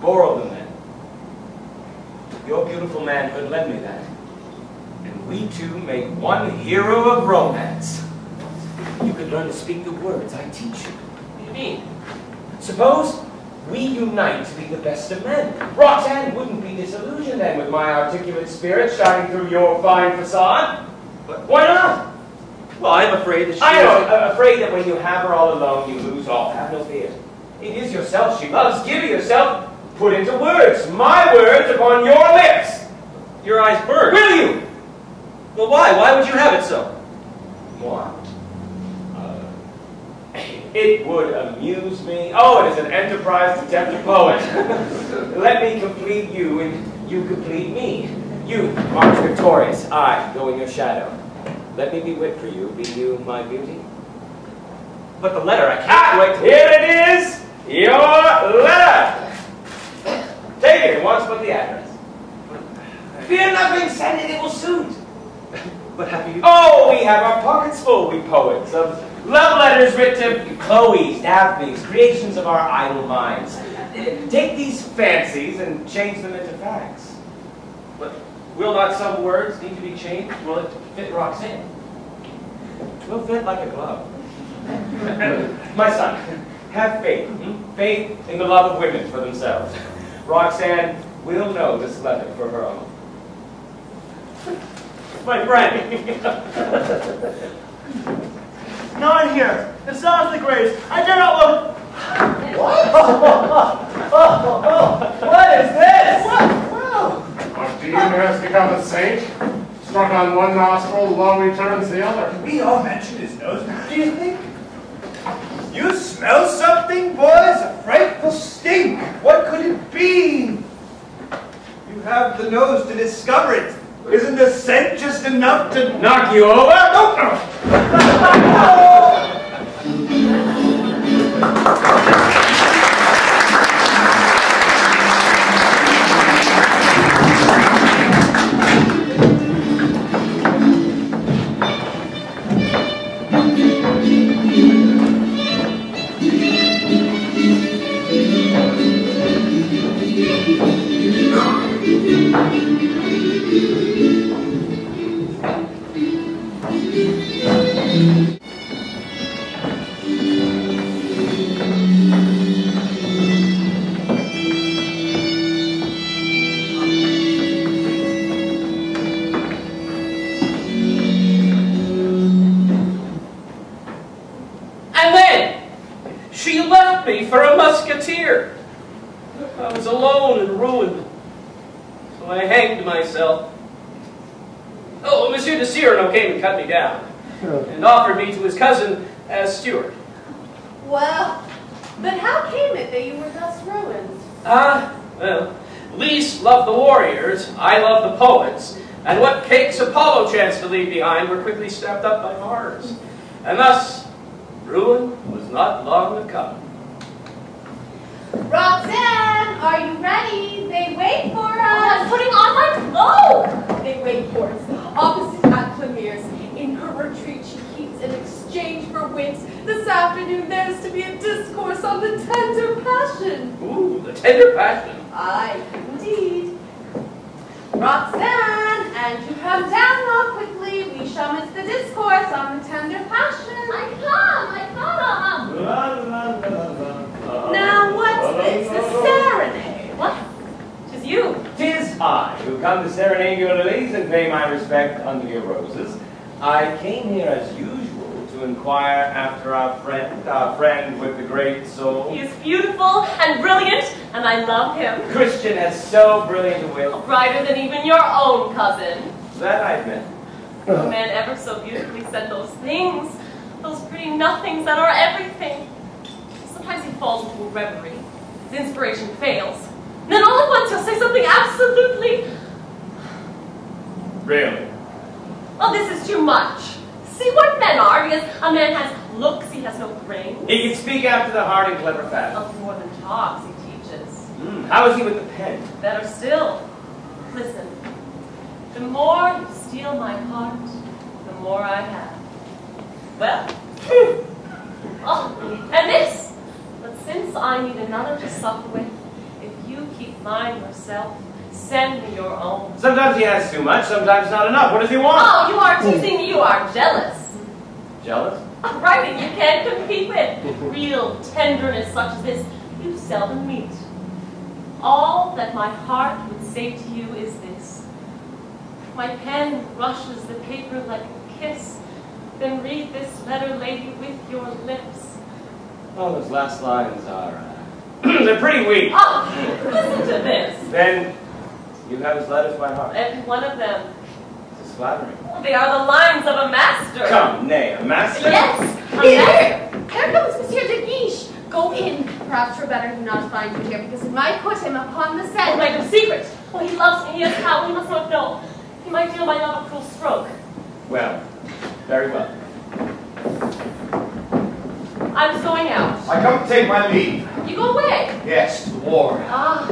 Borrow them then. Your beautiful manhood lend me that. And we two make one hero of romance. You could learn to speak the words I teach you. What do you mean? Suppose we unite to be the best of men. Roxanne wouldn't be disillusioned then with my articulate spirit shining through your fine facade. But why not? Well, I'm afraid that she I know, afraid that when you have her all alone, you lose all. Have no fear. It is yourself she loves. Give yourself, put into words. My words upon your lips. Your eyes burn. Will you? Well, why? Why would you have it so? Why? It would amuse me. Oh, it is an enterprise to tempt a poet. Let me complete you, and you complete me. You march victorious. I go in your shadow. Let me be wit for you. Be you my beauty? But the letter, I can't wait. Here it is! Your letter! Take it, and once put the address. Fear nothing, send it, it will suit. But have you... Oh, we have our pockets full, we poets, of love letters written to Chloe's, Daphne's, creations of our idle minds. Take these fancies and change them into facts. But will not some words need to be changed? Will it fit Roxane? It will fit like a glove. My son, have faith. Faith in the love of women for themselves. Roxanne will know this letter for her own. My friend. Not here. The sounds of the graves. I dare not look. What? What is this? Our demon has become a saint. Struck on one nostril, love returns the other. We all mentioned his nose. Do you think? You smell something, boys? A frightful stink. What could it be? You have the nose to discover it. Isn't the scent just enough to knock you over? No, no. For a musketeer. I was alone and ruined, so I hanged myself. Oh, Monsieur de Cyrano came and cut me down, and offered me to his cousin as steward. Well, but how came it that you were thus ruined? Well, Lys loved the warriors, I loved the poets, and what cakes Apollo chanced to leave behind were quickly snapped up by Mars. And thus, ruin was not long to come. Roxanne, are you ready? They wait for us. I'm putting on my clothes. They wait for us. Opposite at Clemier's. In her retreat, she keeps an exchange for wits. This afternoon, there's to be a discourse on the tender passion. Ooh, the tender passion. Aye, indeed. Roxanne, and you come down more quickly. We shall miss the discourse on the tender passion. I come. Now, what's this? A serenade? What? 'Tis you. 'Tis I who come to serenade your lilies and pay my respect unto your roses. I came here as usual to inquire after our friend with the great soul. He is beautiful and brilliant, and I love him. Christian has so brilliant a wit. Brighter than even your own cousin. That I admit. No man ever so beautifully said those things, those pretty nothings that are everything. Sometimes he falls into a reverie, his inspiration fails. And then all at once he'll say something absolutely... Really? Oh, this is too much. See what men are, because a man has looks, he has no brains. He can speak after the hard and clever fashion. Of more than talks, he teaches. How is he with the pen? Better still. Listen, the more you steal my heart, the more I have. Well, oh, and this. But since I need another to suffer with, if you keep mine yourself, send me your own. Sometimes he has too much, sometimes not enough. What does he want? Oh, you are teasing me. You are jealous. Jealous? A writing you can't compete with. Real tenderness such as this, you seldom meet. All that my heart would say to you is this. My pen brushes the paper like a kiss. Then read this letter, lady, with your lips. Oh, those last lines are... they're pretty weak. Oh, listen to this. Then you have his letters by heart. Every one of them. It's flattering. They are the lines of a master. Come, nay, a master? Yes, a master. Here comes Monsieur de Guiche. Go in. Perhaps you're better do not find you here, because it might put him upon the scent. Oh, make him secret. Oh, he loves me. He is how. He must not know. He might deal my love a cruel stroke. Well, very well. I was going out. I come to take my leave. You go away. Yes, to war. Ah.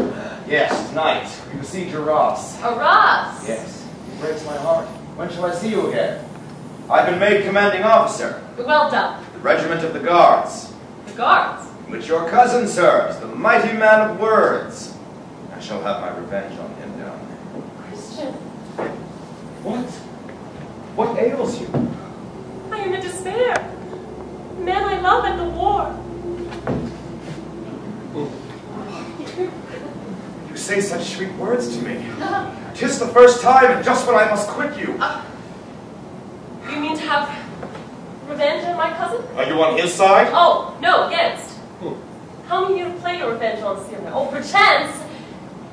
Yes, tonight. We besiege Arash. Arash? Yes. It breaks my heart. When shall I see you again? I've been made commanding officer. Well done. The regiment of the Guards. The Guards? In which your cousin serves, the mighty man of words. I shall have my revenge on him down there. Christian. What? What ails you? I am in despair. The man I love at the war. You say such sweet words to me. 'Tis the first time, and just when I must quit you. You mean to have revenge on my cousin? Are you on his side? Oh, no, against. How mean you to play your revenge on Cyrano? Oh, perchance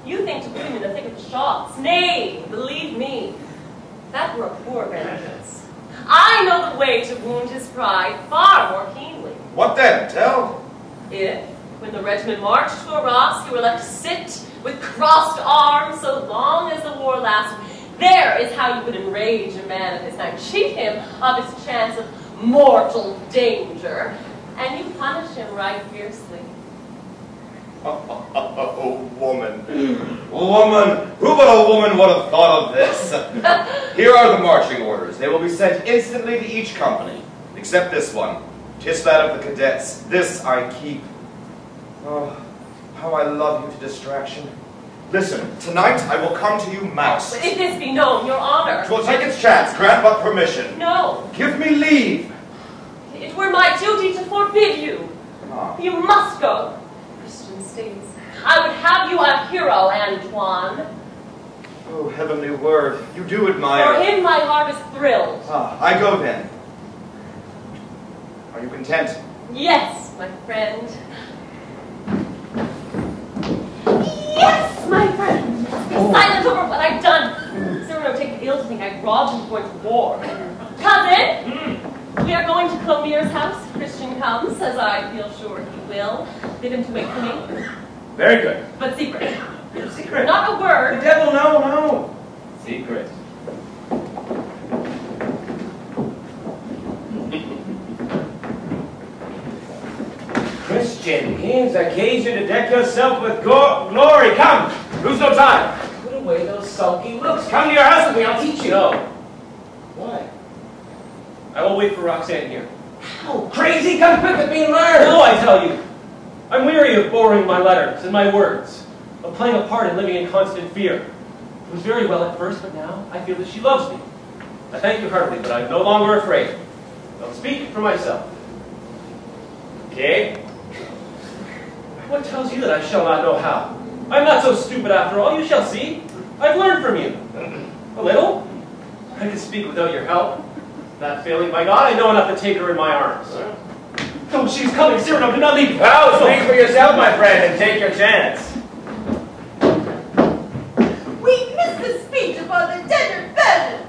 you think to put him in the thick of the shots. Nay, believe me, that were a poor vengeance. I know the way to wound his pride far more keenly. What then? Tell. If, when the regiment marched to Arash, you were left to sit with crossed arms so long as the war lasted, there is how you would enrage a man of his kind, cheat him of his chance of mortal danger, And you punish him right fiercely. Oh, woman. Woman! Who but a woman would have thought of this? Here are the marching orders. They will be sent instantly to each company, except this one. 'Tis that of the cadets. This I keep. Oh, how I love you to distraction. Listen, tonight I will come to you masked. But if this be known, your honor. 'Twill take its chance. Grant but permission. No. Give me leave. It were my duty to forbid you. Ah. You must go. Christian states. I would have you a hero, Antoine. Oh, heavenly word. You do admire. For him my heart is thrilled. Ah, I go then. Are you content? Yes, my friend. Yes, my friend. Be silent over what I've done. Cyrano take it ill to think I robbed him going to war. Cousin, we are going to Clomier's house. Christian comes, as I feel sure he will. Bid him to wait for me. Very good. But secret. Secret. Not a word. The devil, no. Secret. Christian, here's occasion to deck yourself with glory. Come, lose no time. Put away those sulky looks. Come to your house with me, I'll teach you. No. Why? I will wait for Roxanne here. How crazy? Come quick with me and learn. No, I tell you. I'm weary of borrowing my letters and my words, of playing a part and living in constant fear. It was very well at first, but now I feel that she loves me. I thank you heartily, but I'm no longer afraid. I'll speak for myself. Okay? What tells you that I shall not know how? I'm not so stupid after all. You shall see. I've learned from you. A little. I can speak without your help. That failing, by God, I know enough to take her in my arms. Oh, she's coming. Cyrano, do not leave. Well, speak for yourself, my friend, and take your chance. We missed the speech about the tender fashion.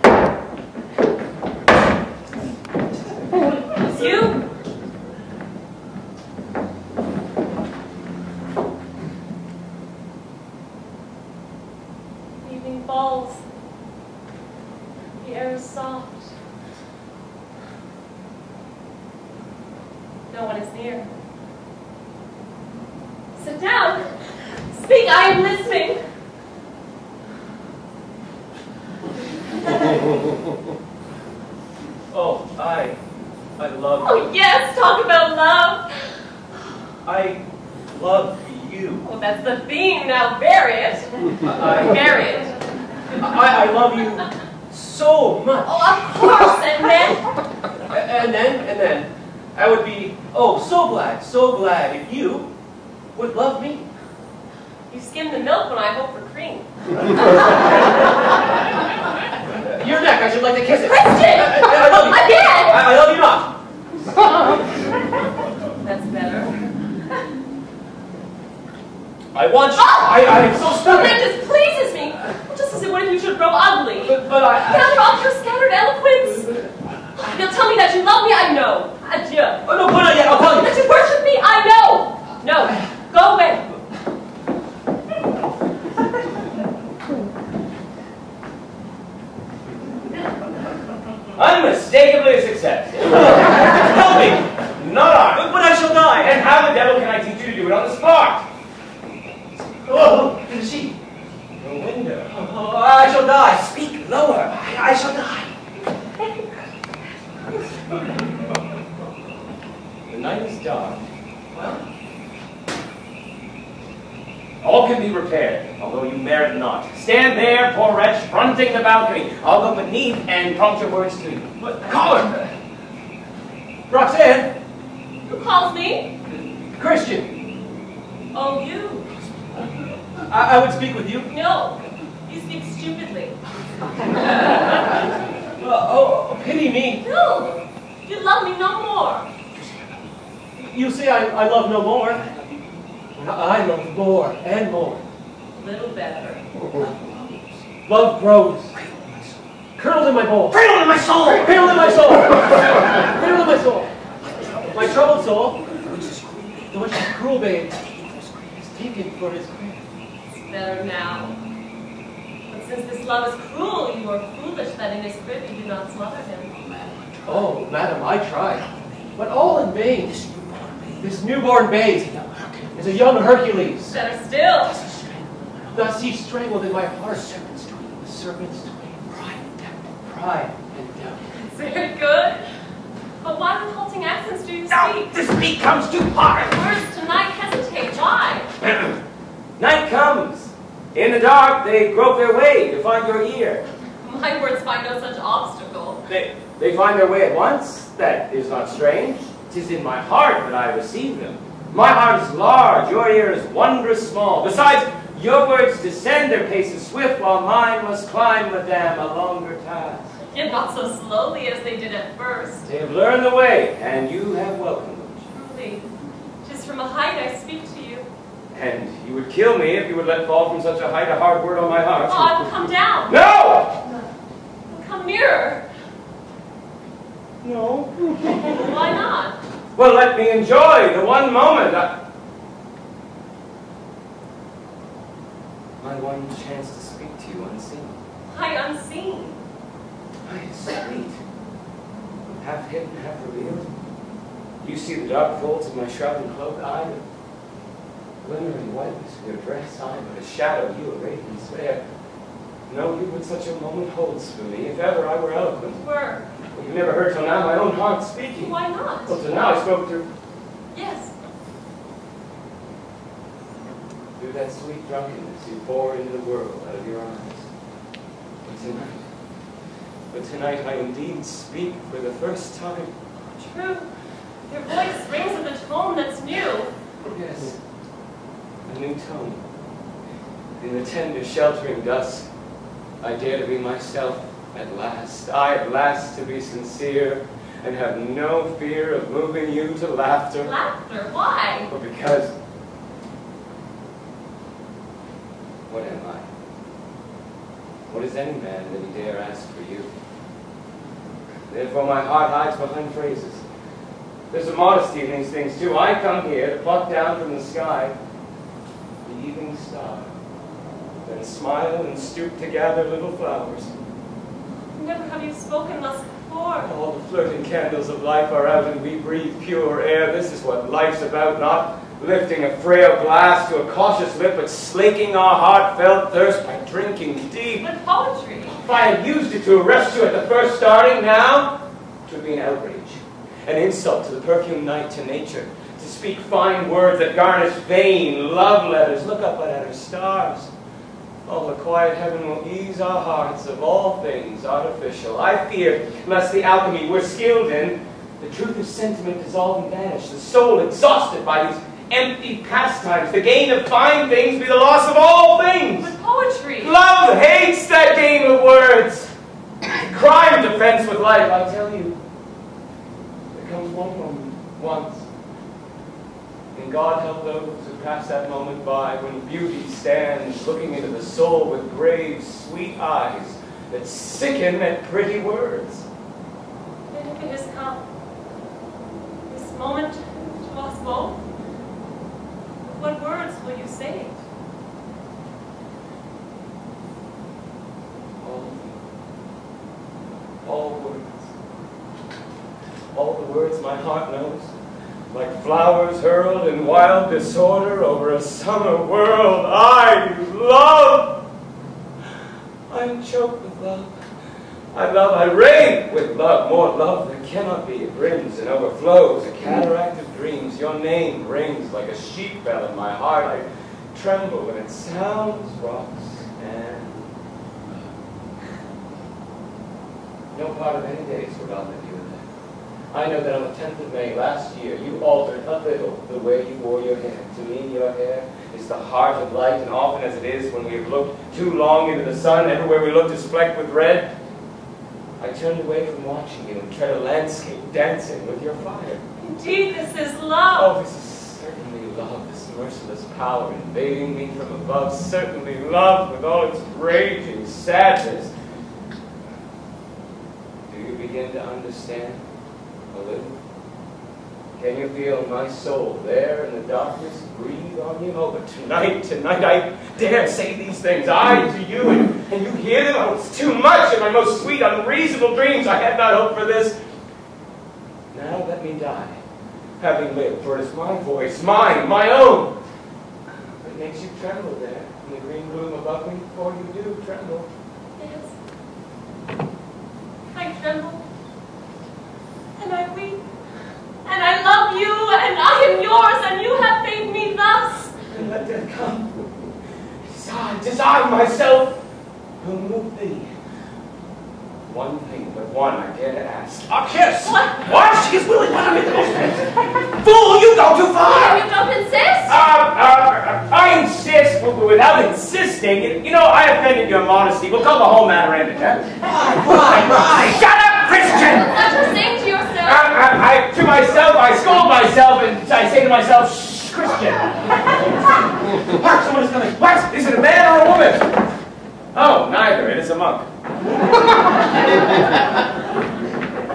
It's you? Evening falls. The air is soft. No one is near. Sit down. Speak, I am listening. Oh, I love you. Oh, yes, talk about love. I love you. Oh, that's the theme. Now bury it. Bury it. I love you so much. Oh, of course. And then? And then, I would be, oh, so glad if you would love me. You skim the milk when I hope for cream. Your neck, I should like to kiss it. Christian! I love you. Again! I love you not. That's better. I want you. Oh! I'm so stubborn. That displeases me. Just as if what if you should grow ugly. But I... Gather off your scattered eloquence. You'll tell me that you love me, I know. Adieu. Oh, no, not yet, I'll tell you. That you worship me, I know. No, go away. Unmistakably a success. Help me. Not I. But I shall die. And how the devil can I teach you to do it on the spot? Oh, she. The window. Oh, I shall die. Speak lower. I shall die. The night is dark. Well, all can be repaired, although you merit not. Stand there, poor wretch, fronting the balcony. I'll go beneath and prompt your words to you. But call her! Roxanne! Who calls me? Christian! Oh, you. I would speak with you. No, you speak stupidly. Oh, pity me. No, you love me no more. You say I love no more. I love more and more. Little better. Love grows. Curled in my bowl. Cradled in my soul. Cradled in my soul. Cradled in my soul. My troubled soul, the much cruel babe, is taken for his grave. It's better now. But since this love is cruel, you are foolish that in his crib you do not smother him. Oh, madam, I tried, but all in vain. This newborn babe is a young Hercules. Better still. Thus he strangled in my heart the serpent's twain, pride and doubt. It's very good. But why with halting accents do you speak? No, this beat comes too hard. Words tonight hesitate. Why? Night comes. In the dark, they grope their way to find your ear. My words find no such obstacle. They find their way at once. That is not strange. 'Tis in my heart that I receive them. My heart is large, your ear is wondrous small. Besides, your words descend their paces swift, while mine must climb with them a longer task. Yet not so slowly as they did at first. They have learned the way, and you have welcomed them. Truly, 'tis from a height I speak to you. And you would kill me if you would let fall from such a height a hard word on my heart. Oh, I will come down. No! Come nearer. No. Why not? Well, let me enjoy the one moment. My one chance to speak to you unseen. Why unseen? Why, it's sweet. Half hidden, half revealed. You see the dark folds of my shrouding cloak. I, the glimmering whiteness of your dress. I, but a shadow, you a radiance fair. Know you what such a moment holds for me, if ever I were eloquent. Were. Well, you've never heard till now my own heart speaking. Why not? Well, till now I spoke through... Yes. Through that sweet drunkenness you pour into the world out of your eyes. But tonight I indeed speak for the first time. True. Your voice rings with a tone that's new. Yes, a new tone. In the tender, sheltering dusk, I dare to be myself at last. I at last to be sincere and have no fear of moving you to laughter. Laughter? Why? But because... What am I? What is any man that he dare ask for you? Therefore my heart hides behind phrases. There's a modesty in these things too. I come here to pluck down from the sky the evening star, then smile and stoop to gather little flowers. Never have you spoken thus before. All the flirting candles of life are out and we breathe pure air. This is what life's about, not lifting a frail glass to a cautious lip, but slaking our heartfelt thirst by drinking deep. But poetry. If I had used it to arrest you at the first starting, now it would be an outrage, an insult to the perfumed night, to nature, to speak fine words that garnish vain love letters. Look up at her stars. Oh, the quiet heaven will ease our hearts of all things artificial. I fear lest the alchemy we're skilled in, the truth of sentiment dissolve and vanish, the soul exhausted by these empty pastimes, the gain of fine things be the loss of all things. With poetry. Love hates that game of words. Crime defense with life, I tell you. There comes one moment, once. And God help those who pass that moment by, when beauty stands looking into the soul with grave, sweet eyes that sicken at pretty words. And if it has come, this moment to us both, what words will you say? All words. All the words my heart knows, like flowers hurled in wild disorder over a summer world. I love. I'm choked with love. I love, I rave with love, more love than cannot be. It brims and overflows, a cataract of dreams. Your name rings like a sheep bell in my heart. I tremble when it sounds, Roxanne. No part of any days would outlive you in that. I know that on the 10th of May last year, you altered a little the way you wore your hair. To me, your hair is the heart of light, and often as it is when we have looked too long into the sun, everywhere we looked is flecked with red. I turned away from watching you and tread a landscape dancing with your fire. Indeed, this is love. Oh, this is certainly love, this merciless power invading me from above. Certainly love with all its raging sadness. Do you begin to understand a little? Can you feel my soul there in the darkness breathe on you? Oh, but tonight, I dare say these things, I to you, and you hear them? Oh, it's too much in my most sweet, unreasonable dreams. I had not hoped for this. Now let me die. having lived, for it is my voice, mine, my own. It makes you tremble there, in the green room above me, for you do tremble. Yes. I tremble. And I weep. And I love you, and I am yours, and you have made me thus. And let death come. Tis I myself who move thee. One thing, but one I dare to ask. A kiss! What? She is willing, but I'm in the most. Fool, you go too far! You don't insist? I insist, without insisting. You know, I offended your modesty. We'll call the whole matter ended, huh? Right. Shut up, Christian! Let her sing to yourself. To myself, I scold myself, and I say to myself, shh, Christian. Hark, someone is coming. What? Is it a man or a woman? Oh, neither. It is a monk.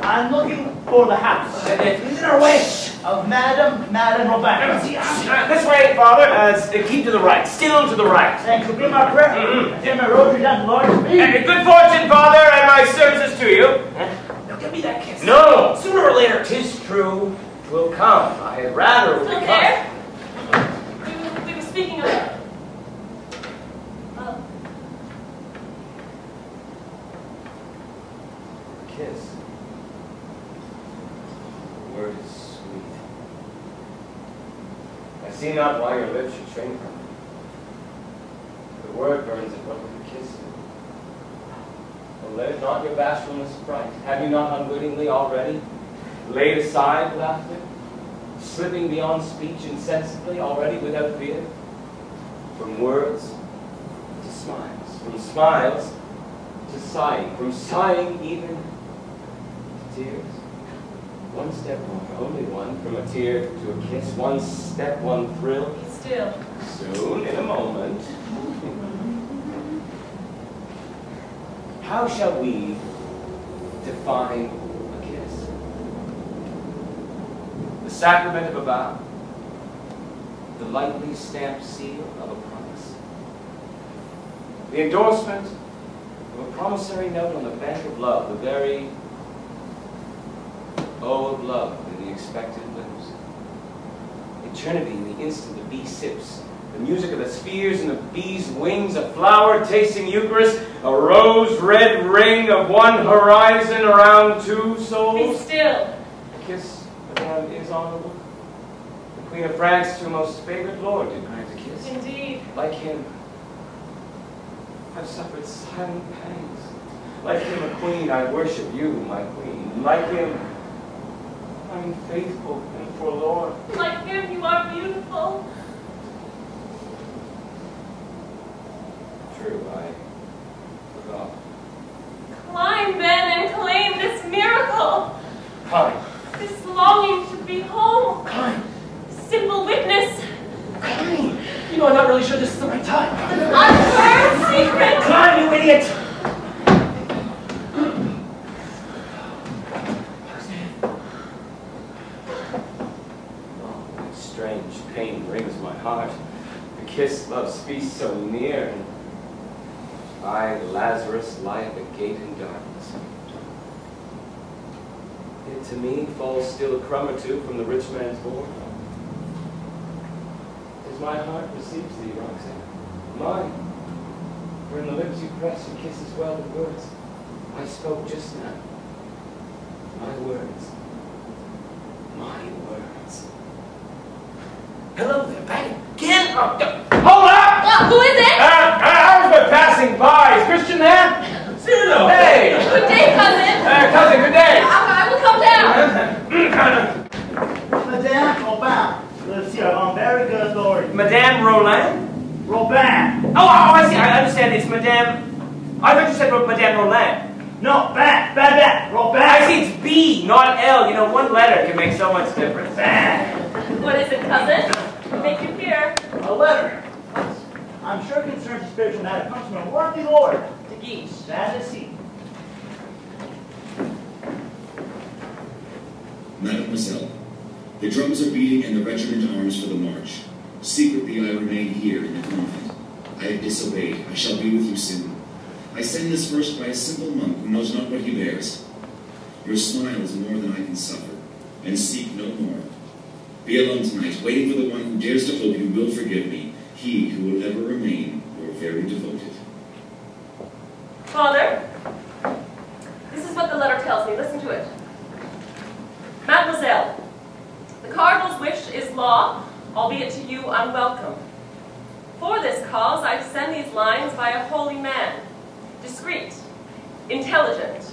I'm looking for the house. Is in our way. Of Madame Robin. This way, Father. Keep to the right. Still to the right. Thanks for being my prayer. Then my road down to Lord's feet. Good fortune, Father, and my services to you. Now give me that kiss. No. Sooner or later, 'tis true, 'twill come. I had rather it would Still come. there? We were speaking of... Kiss. The word is sweet. I see not why your lips should shrink from it. The word burns it, what would the kiss do? Well, let it not your bashfulness fright. Have you not unwittingly already laid aside laughter, slipping beyond speech insensibly already without fear? From words to smiles, from smiles to sighing, from sighing even tears. One step more, only one, from a tear to a kiss. One step, one thrill. Be still. Soon, in a moment. How shall we define a kiss? The sacrament of a vow. The lightly stamped seal of a promise. The endorsement of a promissory note on the bank of love, the very O of love in the expected lips. Eternity in the instant the bee sips. The music of the spheres and the bee's wings, a flower-tasting Eucharist, a rose-red ring of one horizon around two souls. Be still. The kiss, madame, is honorable. The Queen of France, to her most favored lord, did grant a kiss. Indeed. Like him, I've suffered silent pangs. Like him, a queen, I worship you, my queen. Like him, I'm faithful and forlorn. Like him, you are beautiful. True, I forgot. Climb then and claim this miracle. Climb. This longing to be home. Climb. Simple witness. Climb. You know, I'm not really sure this is the right time. This unheard secret. Climb, you idiot. Strange pain wrings my heart. The kiss love's feast so near, and I, Lazarus, lie at the gate in darkness. Yet to me falls still a crumb or two from the rich man's board. As my heart receives thee, Roxanne, mine. For in the lips you press and kiss as well the words I spoke just now. My words. My words. Hello there, back again. Oh, hold up! Who is it? I was but passing by. Is Christian there? Cyrano. Hey! Good day, cousin. Cousin, good day. I will come down. Madame Robin lives here on very good authority. Madame Roland? Robin. Oh, I see. I understand. It's Madame... I thought you said Madame Roland. No, bad. Robin. I see it's B, not L. You know, one letter can make so much difference. What is it, cousin? Make you hear. A letter. I'm sure it concerns a spiritual matter. Comes from a worthy lord. To Guiche. That is he. Mademoiselle, the drums are beating and the regiment arms for the march. Secretly I remain here in the convent. I have disobeyed. I shall be with you soon. I send this first by a simple monk who knows not what he bears. Your smile is more than I can suffer, and seek no more. Be alone tonight, waiting for the one who dares to hope you will forgive me, he who will ever remain your very devoted. Father, this is what the letter tells me. Listen to it. Mademoiselle, the cardinal's wish is law, albeit to you unwelcome. For this cause, I send these lines by a holy man, discreet, intelligent.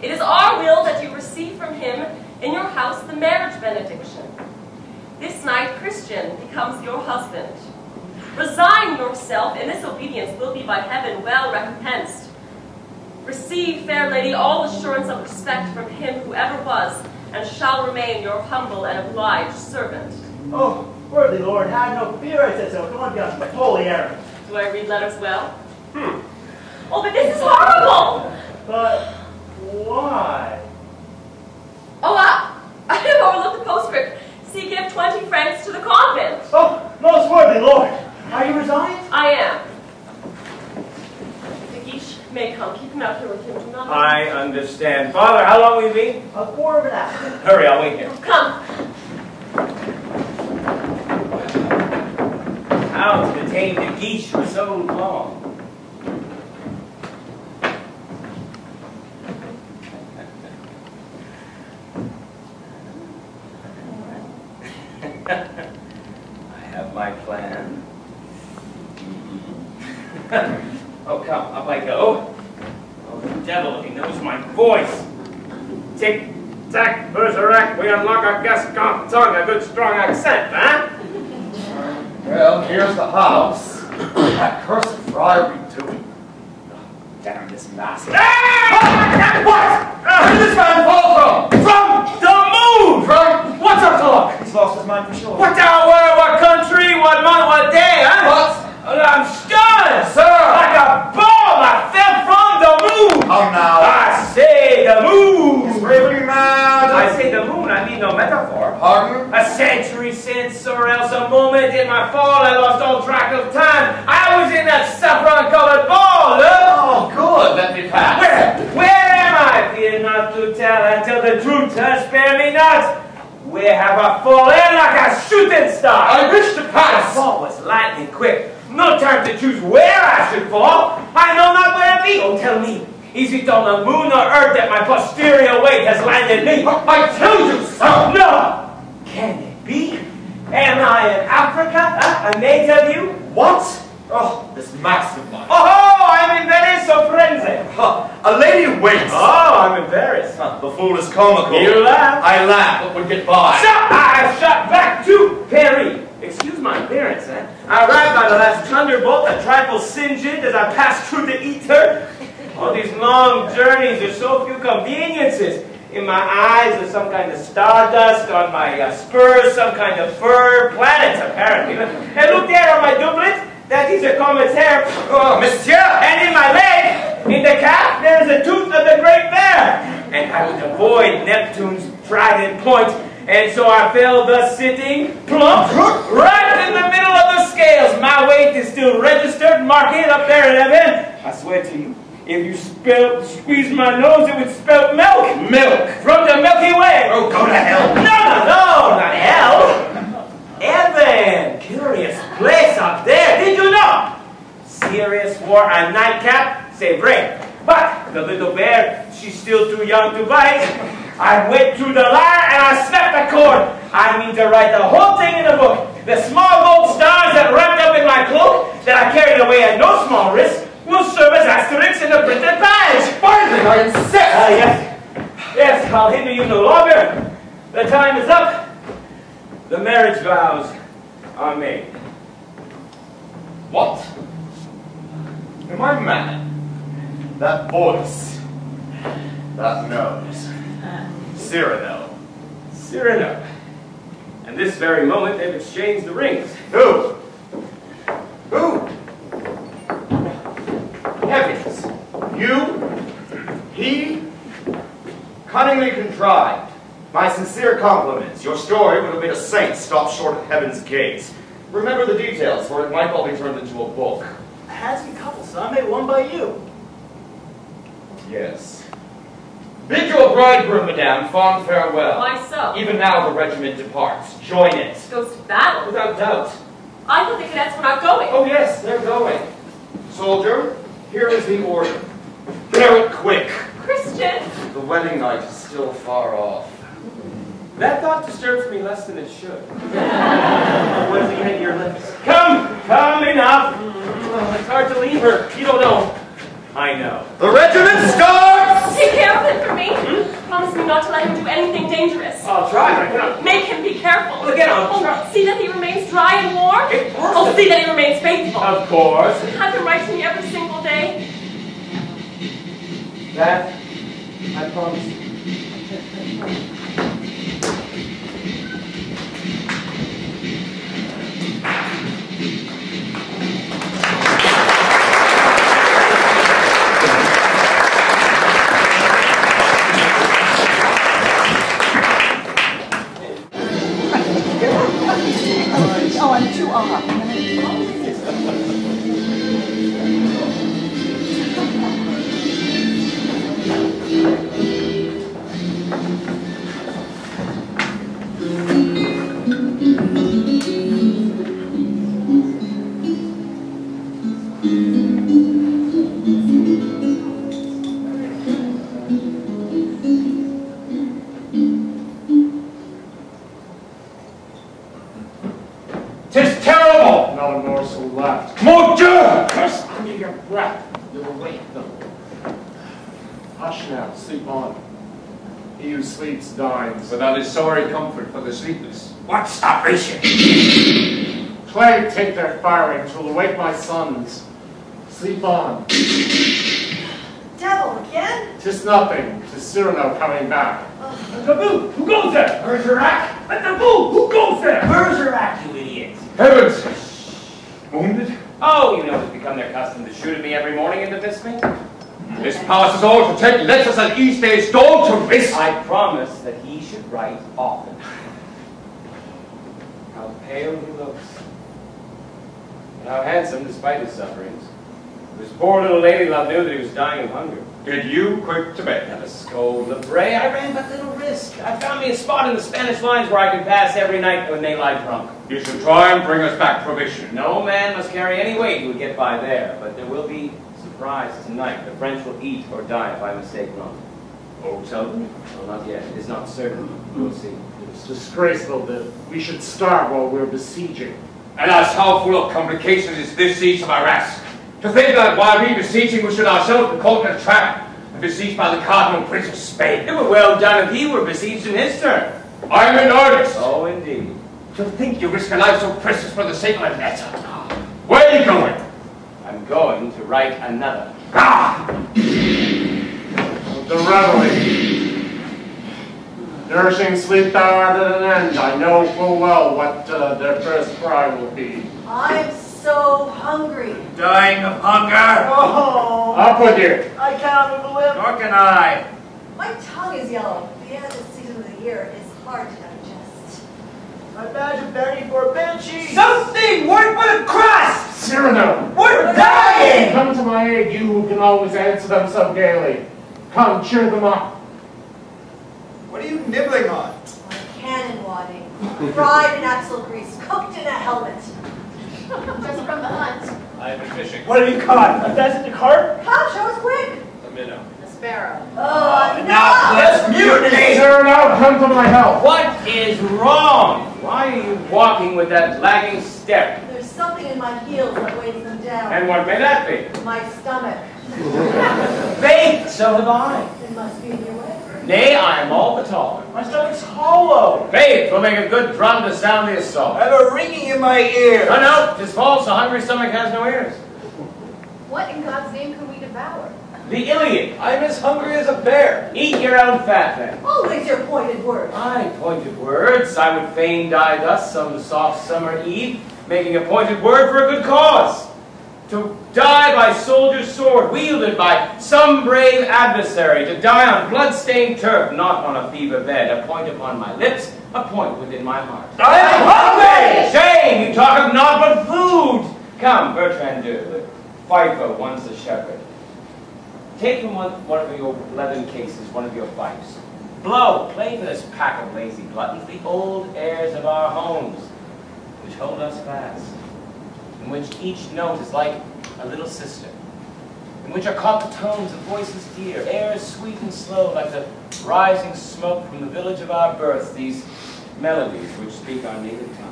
It is our will that you receive from him in your house the marriage benediction. This night, Christian becomes your husband. Resign yourself, and this obedience will be by heaven well recompensed. Receive, fair lady, all assurance of respect from him who ever was, and shall remain your humble and obliged servant. Oh, worthy Lord, have no fear, I said so. Come on, down to my holy errand. Do I read letters well? Oh, but this is horrible! But why? Oh, I have overlooked the postscript. See, give 20 francs to the convent. Oh, most worthy Lord. Are you resigned? I am. The Guiche may come. Keep him out here with him. Do not. I understand. Father, how long will you be? A quarter of an hour. Hurry, I'll wait here. Come. How to detain the Guiche for so long? I have my plan. Oh, come, up I go. Oh, the devil, he knows my voice. Tic, tac, Bergerac, we unlock our Gascon tongue, a good strong accent, huh? Well, here's the house. That cursed friar be doing. Damn this massive. What? Where did this man fall from? From the moon! From? What's up to look? He's lost his mind for sure. What town, where, what country, what month, what day, huh? What? I'm stunned! Sir! Like a bomb I fell from the moon! Come now. I say the moon! He's bravely mad. I say the moon, I mean no metaphor. Pardon? A century since, or else a moment in my fall, I lost all track of time. I was in that saffron-colored ball, Oh, good. Let me pass. Where am I? Fear not to tell until the truth has spare me not. Where have I fallen like a shooting star? I wish to pass. The fall was lightning quick. No time to choose where I should fall. I know not where to be. Oh, tell me, is it on the moon or earth that my posterior weight has landed me? I tell you so. No! Can it be? Am I in Africa? Huh? A native you? What? Oh, this massive one. Oh, I'm in Venice, so frenzy. A lady waits. Oh, I'm embarrassed. The fool is comical. You laugh. I laugh, but would get by. Shut! I shot back to Paris. Excuse my appearance, eh? I arrived by the last thunderbolt, a trifle singed as I passed through the ether. All these long journeys, there's so few conveniences. In my eyes, there's some kind of stardust. On my spurs, some kind of fur. Planets, apparently. And look there on my doublet. That is a comet's hair. Oh, monsieur! And in my leg, in the calf, there is a tooth of the great bear. And I would avoid Neptune's trident point. And so I fell thus sitting, plump, right in the middle of the scales. My weight is still registered, mark it up there in heaven. I swear to you, if you squeeze my nose, it would spell milk. Milk. From the Milky Way. Oh, go to hell. No, not hell. Heaven. Curious place up there. Did you know? Sirius wore a nightcap, save rain. But the little bear, she's still too young to bite. I went through the line and I snapped the cord. I mean to write the whole thing in a book. The small gold stars that wrapped up in my cloak, that I carried away at no small risk, will serve as asterisks in the printed page. Finally, I insist. Yes. Yes, I'll hinder you no longer. The time is up. The marriage vows are made. What? Am I mad? That voice. That nose. Cyrano. Cyrano. And this very moment they've exchanged the rings. Who? Who? Heavens. You? He? Cunningly contrived. My sincere compliments. Your story would have made a saint stop short at heaven's gates. Remember the details, for it might all be turned into a book. A handsome couple, son, made one by you. Yes. Bid you a your bridegroom, madame, fond farewell. Why so? Even now the regiment departs. Join it. Goes to battle? Without doubt. I thought the cadets were not going. Oh yes, they're going. Soldier, here is the order. Bear it quick. Christian! The wedding night is still far off. That thought disturbs me less than it should. What is it you hit your lips? Come, enough. It's hard to leave her. You don't know. I know. The regiment starts! Take care of him for me. Promise me not to let him do anything dangerous. I'll try, but I cannot. Make him be careful. Well, again, I'll try. See that he remains dry and warm. Oh, see that he remains faithful. Of course. Have him write to me every single day. That, I promise you. Oh, I'm too off. Tis terrible! Not a morsel left. Mon Dieu! Curse under your breath. You'll awake them. Hush now, sleep on. He who sleeps dines. But that is sorry comfort for the sleepless. What starvation? Plague take their firing, 'twill awake my sons. Sleep on. Devil again? 'Tis nothing. 'Tis Cyrano coming back. Taboo, who goes there? Bergerac. Taboo, who goes there? Bergerac, you idiot. Heavens! Wounded? Oh, you know it's become their custom to shoot at me every morning and to miss me. This passes all to take letters at East Day's dawn to risk. I promise that he should write often. How pale he looks. And how handsome despite his sufferings. This poor little lady love knew that he was dying of hunger. Did you quick to bed? Not a scold, Labray. I ran but little risk. I found me a spot in the Spanish lines where I can pass every night when they lie drunk. You should try and bring us back provision. No man must carry any weight who would get by there, but there will be surprise tonight. The French will eat or die if I mistake wrong. Oh, tell them. Well, not yet. It is not certain. We'll see. It's disgraceful that we should starve while we're besieging. Alas, how full of complications is this siege of Arash. To think that while we besieging, we should ourselves be caught in a trap and besieged by the Cardinal Prince of Spain. It were well done if he were besieged in his turn. I am in earnest. Oh, indeed. To think you risk a life so precious for the sake of a letter. Where are you going? I'm going to write another. Ah! The reveille. Nourishing sleep thou art at an end. I know full well what their first cry will be. I'm so hungry. Dying of hunger. Oh. Up with you. I can't move a limb. Nor can I. My tongue is yellow. The end of the season of the year is hard to digest. I imagine begging for a banshee. Something worth but a crust. Cyrano. We're dying. Come to my aid, you who can always answer them so gaily. Come, cheer them up. What are you nibbling on? My cannon wadding. Fried in axle grease. Cooked in a helmet. Just from the hunt. I've been fishing. What have you caught? A pheasant to carp? Come, show us quick. A minnow. The sparrow. Oh, Now let's mutiny. Cyrano, come to my help. What is wrong? Why are you walking with that lagging step? There's something in my heels that weighs them down. And what may that be? My stomach. Faith, so have I. It must be in your way. Nay, I am all the taller. My stomach's hollow. Faith will make a good drum to sound the assault. I have a ringing in my ear. No, no, 'tis false. A hungry stomach has no ears. What in God's name can we devour? The Iliad. I'm as hungry as a bear. Eat your own fat, then. Always your pointed word. Aye, pointed words. I would fain die thus some soft summer eve, making a pointed word for a good cause. To die by soldier's sword, wielded by some brave adversary, to die on blood-stained turf, not on a fever bed, a point upon my lips, a point within my heart. I am hungry! Shame, you talk of naught but food! Come, Bertrand, the fifer, once a shepherd. Take from one of your leathern cases one of your pipes. Blow, play for this pack of lazy gluttons, the old airs of our homes, which hold us fast, in which each note is like a little sister, in which are caught the tones of voices dear, airs sweet and slow, like the rising smoke from the village of our birth, these melodies which speak our native tongue.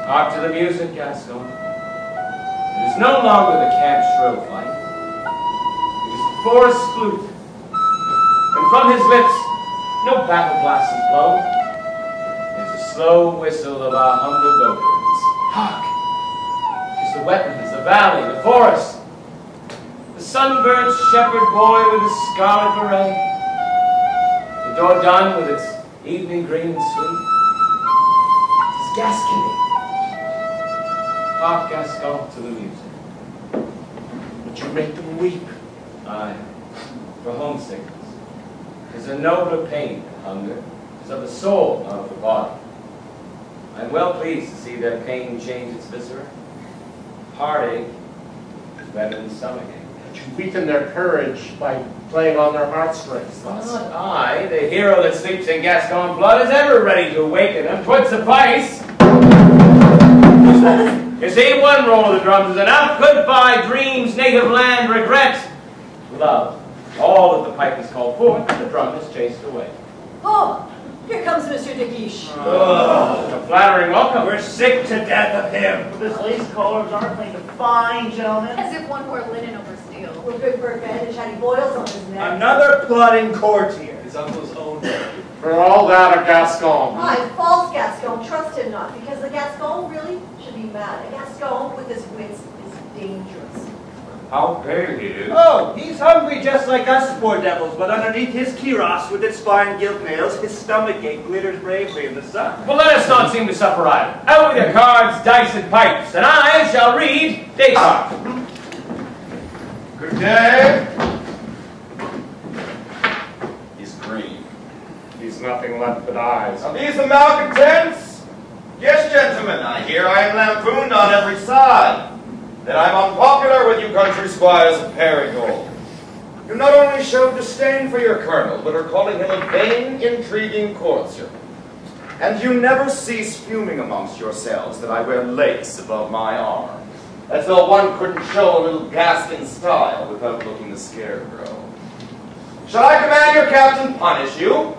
Hark to the music, Gascon. It is no longer the camp shrill fight. It is the forest flute. And from his lips, no battle blast is blown. It is the slow whistle of our humble goatherds. Hark! It is the wetlands, the valley, the forest. The sunburnt shepherd boy with his scarlet beret. The Dordogne with its evening green and sweet. It is Gascony. Hark, Gascon, to the music. But you make them weep. Aye, for homesickness. It is a nobler pain than hunger. It is of the soul, not of the body. I am well pleased to see their pain change its viscera. Heartache is better than stomachache. But you weaken their courage by playing on their heartstrings. Not I, the hero that sleeps in Gascon blood, is ever ready to awaken them. 'Twould suffice. You see, one roll of the drums is enough. Goodbye, dreams, native land, regret, love. All that the pipe is called forth, the drum is chased away. Oh, here comes Monsieur de Guiche. A flattering welcome. We're sick to death of him. With his lace collars aren't playing the fine gentleman. As if one wore linen over steel. With good for a bandage, had he boils on his neck. Another plotting courtier. His uncle's own. For all that, a Gascon. Aye, false Gascon, trust him not, because the Gascon really should be mad. A Gascon with his wits is dangerous. How pale he is. Oh, he's hungry just like us poor devils, but underneath his cuirass with its fine gilt nails, his stomach ache glitters bravely in the sun. Well, let us not seem to suffer either. Out with your cards, dice, and pipes, and I shall read Descartes. Good day. He's green. He's nothing left but eyes. Are these the malcontents? Yes, gentlemen, I hear I am lampooned on every side. That I'm unpopular with you country squires of Perigold. You not only show disdain for your colonel, but are calling him a vain, intriguing courtier. And you never cease fuming amongst yourselves that I wear lace above my arm, as though one couldn't show a little Gascon style without looking the scarecrow. Shall I command your captain punish you?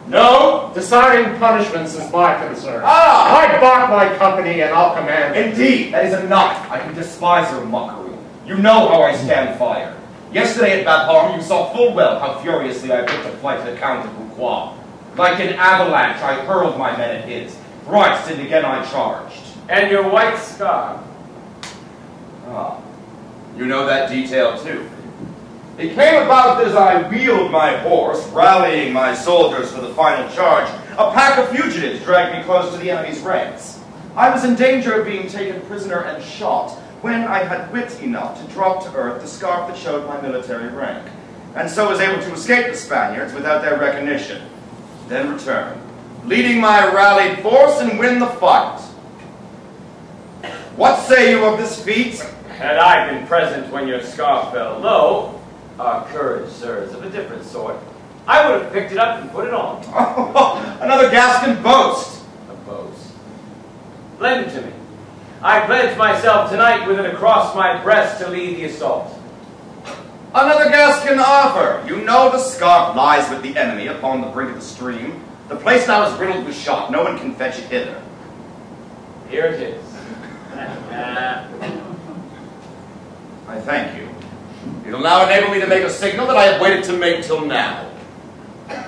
No, deciding punishments is my concern. Ah! I bought my company and I'll command it. Indeed, that is enough. I can despise your mockery. You know how I stand fire. Yesterday at Buffham, you saw full well how furiously I put to flight the Count of Buquois. Like an avalanche, I hurled my men at his. Thrice and again I charged. And your white scarf. Ah, you know that detail too. It came about as I wheeled my horse, rallying my soldiers for the final charge. A pack of fugitives dragged me close to the enemy's ranks. I was in danger of being taken prisoner and shot when I had wit enough to drop to earth the scarf that showed my military rank, and so was able to escape the Spaniards without their recognition. Then return, leading my rallied force and win the fight. What say you of this feat? Had I been present when your scarf fell low, our courage, sir, is of a different sort. I would have picked it up and put it on. Oh, another Gascon boast. A boast. Lend it to me. I pledge myself tonight with it across my breast to lead the assault. Another Gascon offer. You know the scarf lies with the enemy upon the brink of the stream. The place now is riddled with shot. No one can fetch it hither. Here it is. I thank you. It'll now enable me to make a signal that I have waited to make till now.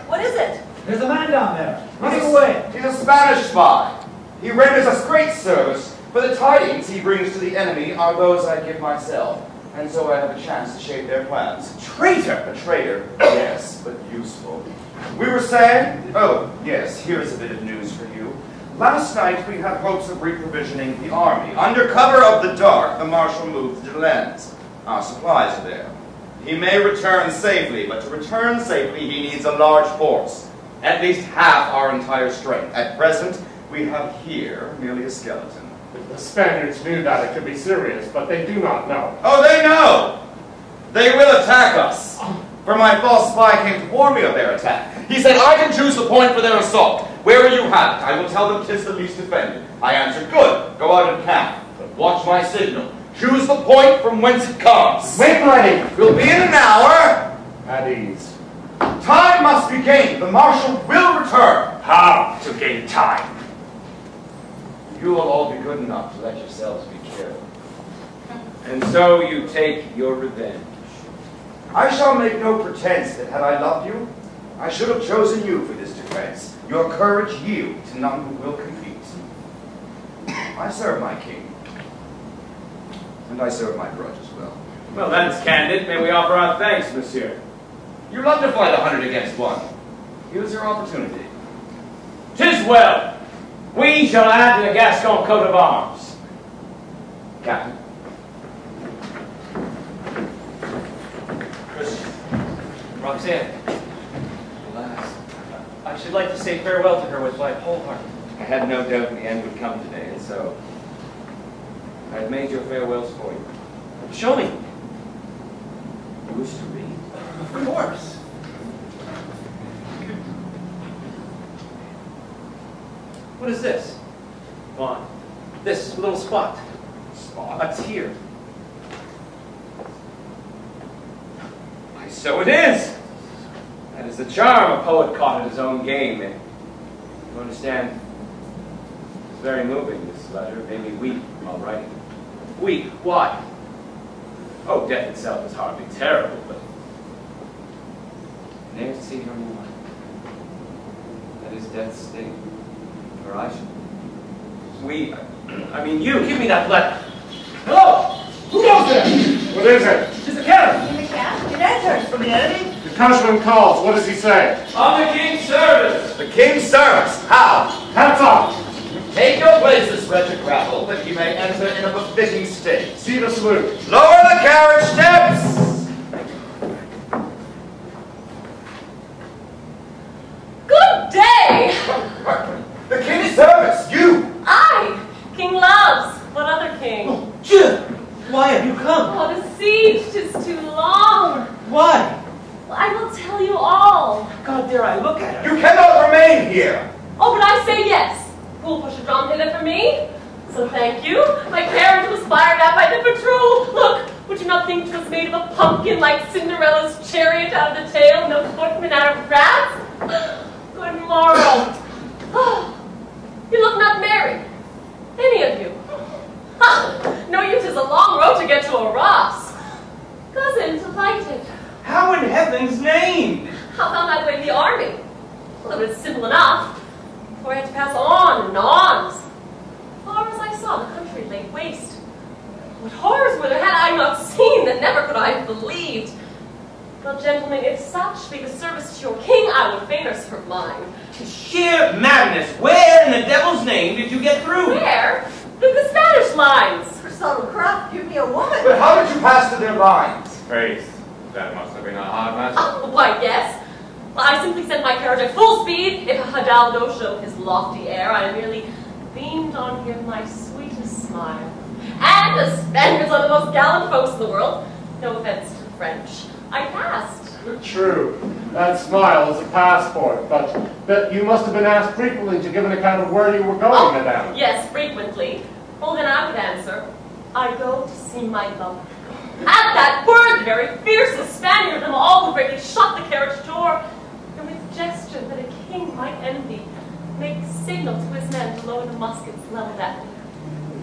What is it? There's a man down there, running away. He's a Spanish spy. He renders us great service, for the tidings he brings to the enemy are those I give myself, and so I have a chance to shape their plans. Traitor! A traitor, yes, but useful. We were saying, oh, yes, here's a bit of news for you. Last night we had hopes of reprovisioning the army. Under cover of the dark, the marshal moved to Lens. Our supplies are there. He may return safely, but to return safely he needs a large force. At least half our entire strength. At present, We have here merely a skeleton. The Spaniards knew that it could be serious, but they do not know. Oh, they know! They will attack us. For my false spy came to warn me of their attack. He said, I can choose the point for their assault. Where you have it, I will tell them 'tis the least defended. I answered, good, go out and camp, but watch my signal. Choose the point from whence it comes. Make ready. We'll be in an hour. At ease. Time must be gained. The marshal will return. How to gain time? You will all be good enough to let yourselves be killed. And so you take your revenge. I shall make no pretense that had I loved you, I should have chosen you for this defense. Your courage yield to none who will compete. I serve my king. And I serve my grudge as well. Well, that's candid. May we offer our thanks, monsieur. You love to fight 100 against 1. Use your opportunity. 'Tis well. We shall add to the Gascon coat of arms. Captain. Roxanne. Alas. I should like to say farewell to her with my whole heart. I had no doubt the end would come today, and so I have made your farewells for you. Show me. You wish to read? Of course. What is this? Fine. This little spot. Spot? A tear. Why, so it is! That is the charm a poet caught at his own game, and you understand, it's very moving, this letter. It made me weep while writing it. Weep? Why? Oh, death itself is hardly terrible, but ne'er to see her more. That is death's sting, or I should. I mean you, give me that letter. Hello! Who goes there? What is it? It's the captain. In the cab? It enters. From the enemy? The coachman calls. What does he say? On the king's service! The king's service. How? Hats off! Take your places, wretched rabble, that ye may enter in a befitting state. See the salute. Lower the carriage steps! Good day! The king's service, you! I, King Loves. What other king? Oh, Jim! Why have you come? Oh, the siege 'tis too long. Why? Well, I will tell you all. God dare I look at her. You cannot remain here! Oh, but I say yes. Who'll push a drum hither for me? So thank you. My carriage was fired at by the patrol. Look, would you not think 'twas made of a pumpkin like Cinderella's chariot out of the tail, no footman out of rats? Good morrow. You look not married. Any of you. No, you 'tis a long road to get to a Ross. Cousin, delighted. How in heaven's name? How found I the way to the army? Well, it was simple enough. For I had to pass on and on. As far as I saw, the country lay waste. What horrors were there had I not seen that never could I have believed. Well, gentlemen, if such be the service to your king, I would fainer serve mine. Sheer madness. Where in the devil's name did you get through? Where? Through the Spanish lines. For some craft, give me a woman. But how did you pass to their lines? Faith, that must have been a hard matter. Oh, why, yes. Well, I simply sent my carriage at full speed. If Hidalgo showed his lofty air, I merely beamed on him my sweetest smile. And the Spaniards are the most gallant folks in the world. No offense to the French. I passed. True. That smile is a passport, but you must have been asked frequently to give an account of where you were going, madame. Yes, frequently. Well, then I would answer, I go to see my lover. At that word, the very fiercest Spaniard of them all who greatly shut the carriage door, and with gesture that a king might envy, make signal to his men to lower the muskets leveled at me.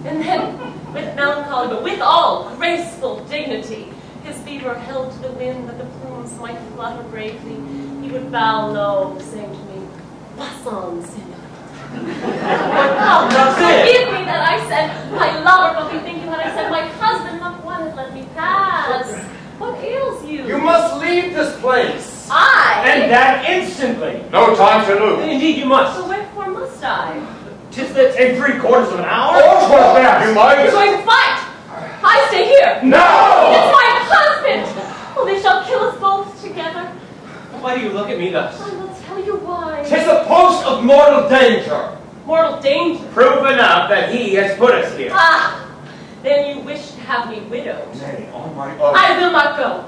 And then, with melancholy, but with all graceful dignity, his beaver held to the wind that the plumes might flutter bravely, he would bow low, saying to me, "Passons, senor." Forgive me that I said my lover, but bethink you had I said my husband, not one had let me pass. What ails you? You must leave this place. I? And that instantly. No time to lose. Indeed you must. So wherefore must I? 'Tis that in 3/4 of an hour. Oh, what's that? You might. You're going to fight. I stay here. No! It's my husband. Oh, they shall kill us both together. Why do you look at me thus? I will tell you why. 'Tis a post of mortal danger. mortal danger. Proof enough that he has put us here. Ah, then you wish to have me widowed. Nay, on my oath. I will not go.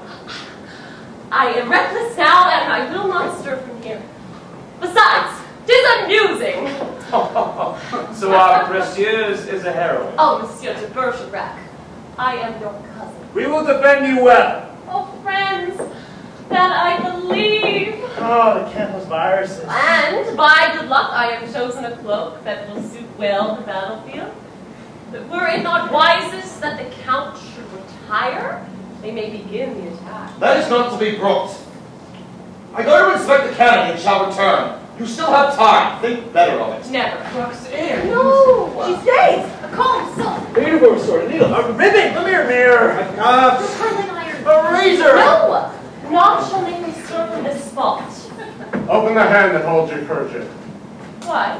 I am reckless now, and I will not stir from here. Besides, 'tis amusing. So our Precieuse is a heroine. Oh, Monsieur de Bergerac, I am your cousin. We will defend you well. Oh, friends, that I believe. Oh, the campus viruses. And by good luck, I have chosen a cloak that will suit well the battlefield. But were it not wisest that the Count should retire, they may begin the attack. That is not to be brooked. I go to inspect the cannon and shall return. You still have time. Think better of it. Never. Roxanne. No! She stays! A comb, silk! Beautiful sword, a needle, a ribbon, come here, mirror. A curling iron. A razor. No! Naught shall make me stir from this spot. Open the hand that holds your kerchief. Why?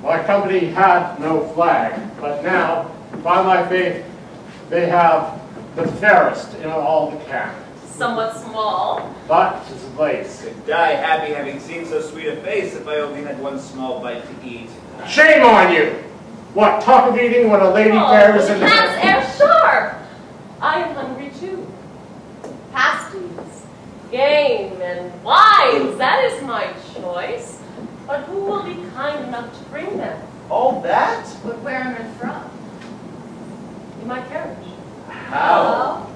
My company had no flag, but now, by my faith, they have the fairest in all the camp. Somewhat small. But it's lace. I'd die happy having seen so sweet a face if I only had one small bite to eat. Shame on you! What, talk of eating when a lady fair is in the... Cat's air sharp! I am hungry too. Pasties, game, and wines, that is my choice. But who will be kind enough to bring them? All that? But where am I from? In my carriage. How?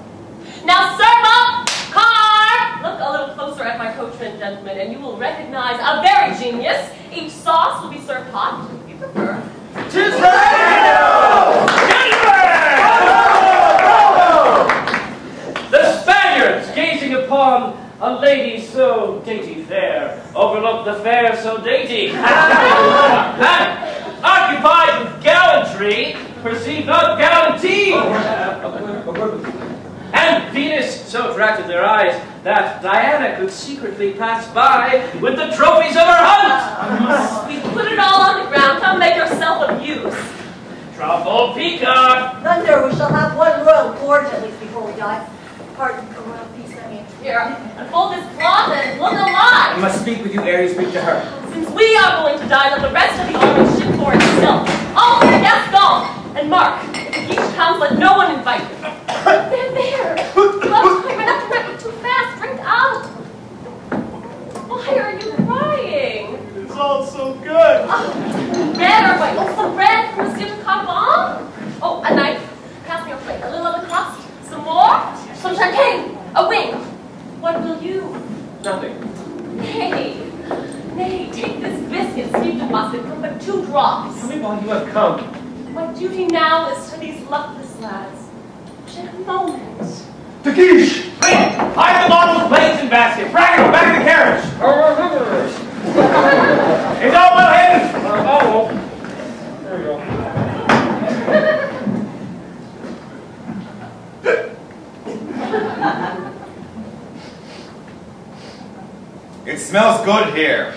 Now serve up! Car! Look a little closer at my coachman, gentlemen, and you will recognize a very genius. Each sauce will be served hot, if you prefer. Tis ready! The Spaniards, gazing upon a lady so dainty fair, overlook the fair so dainty. And, occupied with gallantry, perceive not gallantry. And Venus so attracted their eyes that Diana could secretly pass by with the trophies of her hunt. We put it all on the ground. Come make yourself of use. Truffle peacock. Thunder, we shall have one royal gorge at least before we die. Pardon for royal peace, I mean. Here, unfold this cloth and look alive. I must speak with you ere you speak to her. Since we are going to die, let the rest of the army ship for itself. All yes, gone. And mark, if each comes, let no one invite you. There. Look, I ran up to it too fast. Drink out. Why are you crying? It's all so good. Bread or white? Oh, some bread from Monsieur de Carbon. Oh, a knife. Pass me a plate. A little of the crust. Some more. Some champagne. A wing. What will you? Nothing. Nay, take this biscuit steeped in mustard from but 2 drops. Tell me why you have come. My duty now is to these luckless lads. In a moment. To Guiche! Hide the bottles, plates, and baskets. Bracken, back in the carriage. It's all well hidden. There you go. It smells good here.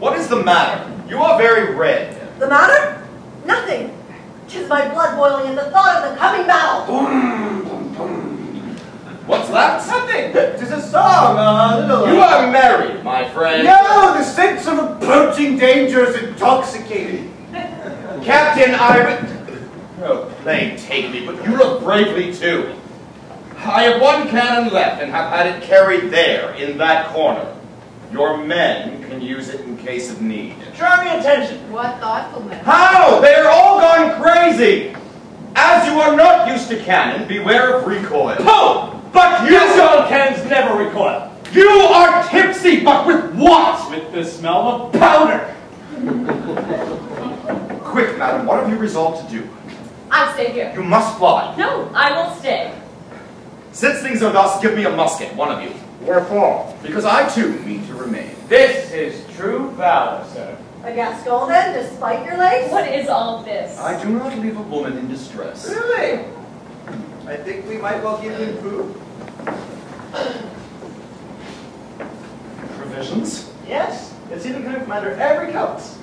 What is the matter? You are very red. The matter? Nothing. 'Tis my blood boiling in the thought of the coming battle. What's that? Nothing. 'Tis a song, little... You are married, my friend. No, the sense of approaching danger is intoxicating. Captain, Oh, plague take me, but you look bravely too. I have 1 cannon left and have had it carried there, in that corner. Your men can use it in case of need. Charming attention. What thoughtfulness. How? They are all gone crazy! As you are not used to cannon, beware of recoil. Pooh! But you stone cannons never recoil. You are tipsy, but with what? With the smell of powder. Quick, madam, what have you resolved to do? I stay here. You must fly. No, I will stay. Since things are thus, give me a musket, one of you. Wherefore? Because I too mean to remain. This is true valor, sir. A Gascon then, despite your lace? What is all this? I do not leave a woman in distress. Really? I think we might well give him food. Provisions? Yes, it's even coming from under every cutlass.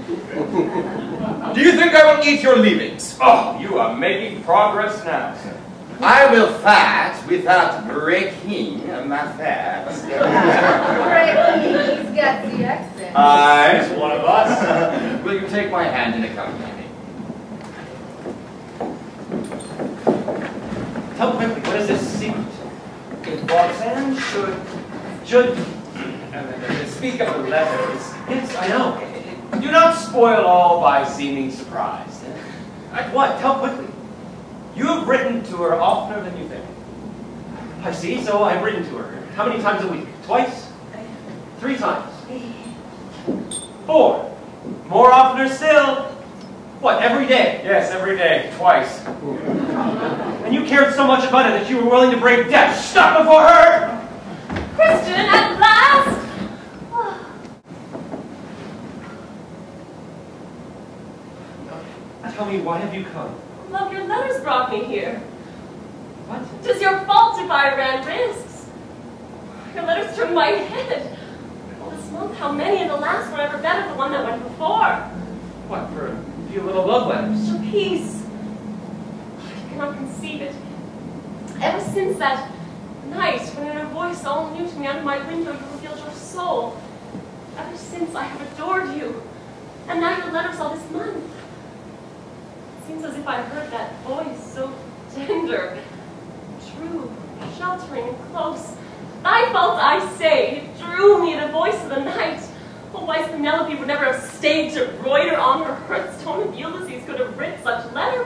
Do you think I will eat your leavings? Oh, you are making progress now, sir. I will fight without breaking my fast. Breaking, he's got the accent. Aye. He's one of us. Will you take my hand and accompany me? Tell quickly, what is this secret? If Roxanne should speak of the letters. Yes, I know. Do not spoil all by seeming surprised. What? Tell quickly. You have written to her oftener than you think. I see, so I've written to her. How many times a week? Twice? 3 times? 4. More oftener still. What, every day? Yes, every day. Twice. And you cared so much about it that you were willing to brave death. Stop before her! Christian, at last! Tell me, why have you come? Love, your letters brought me here. What? 'Tis your fault if I ran risks. Your letters turned my head. Well, this month, how many in the last were ever better than the one that went before? What, for a few little love letters? For peace. I cannot conceive it. Ever since that night, when in a voice all new to me under my window you revealed your soul, ever since I have adored you, and now your letters all this month. It seems as if I heard that voice so tender, true, sheltering, and close. Thy fault, I say, it drew me the voice of the night. Oh, wise Penelope would never have stayed to broider on her hearthstone if Ulysses could have writ such letter.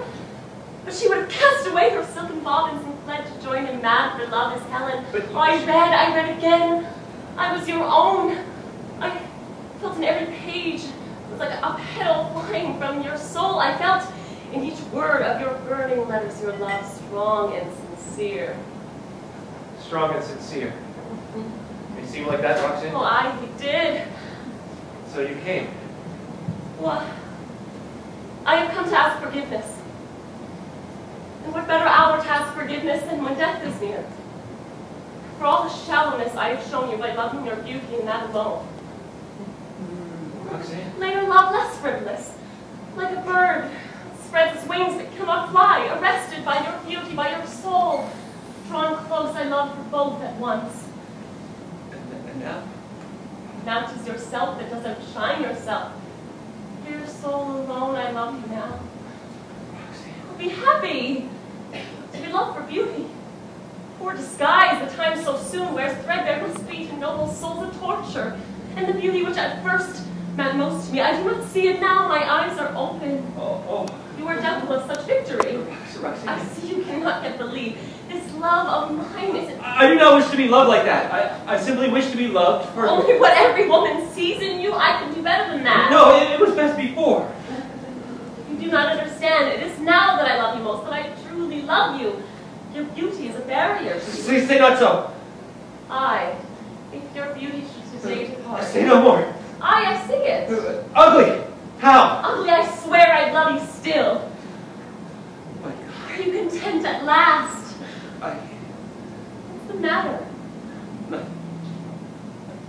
But she would have cast away her silken bobbins and fled to join him mad for love as Helen. Oh, I read again. I was your own. I felt in every page. It was like a petal flying from your soul. I felt in each word of your burning letters your love strong and sincere. Strong and sincere. You seem like that, Roxane? Oh, I did. So you came. Well, I have come to ask forgiveness. And what better hour to ask forgiveness than when death is near? For all the shallowness I have shown you by loving your beauty and that alone. Roxane? May your love less frivolous, like a bird spreads its wings but cannot fly, arrested by your beauty, by your soul. Drawn close, I love for both at once. And now? Now 'tis yourself that does outshine yourself. For your soul alone, I love you now. Be happy. To be loved for beauty. Poor disguise, the time so soon wears threadbare must be to noble souls a torture. And the beauty which at first meant most to me, I do not see it now, my eyes are open. Oh. You are doubtful of such victory. I see you cannot yet believe. This love of mine is... I do not wish to be loved like that. I simply wish to be loved for... Only what every woman sees in you, I can do better than that. No, it was best before. You do not understand. It is now that I love you most, that I truly love you. Your beauty is a barrier. Please say not so. Aye, if your beauty should today depart. Say no more. Aye, I see it. Ugly. How? Ugly, I swear I'd love you still. Are you content at last? What's the matter? Nothing.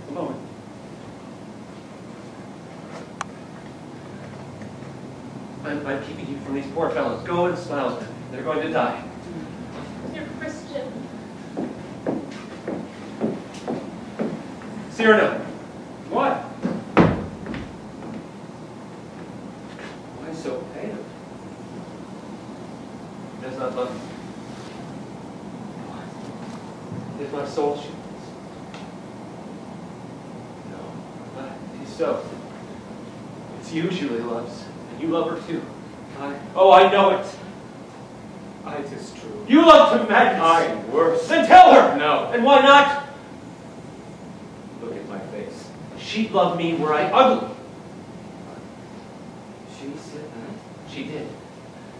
A moment. I'm keeping you from these poor fellows. Go and smile at them. They're going to die. You're Christian. Cyrano. What? Why so pale? He does not love me. What? Is my soul she loves? No, not he's so. It's you she really loves. You love her too. I know it. It is true. You love to madness. Worse. Then tell her. No. And why not? Look at my face. She'd love me were I ugly. She said that? She did.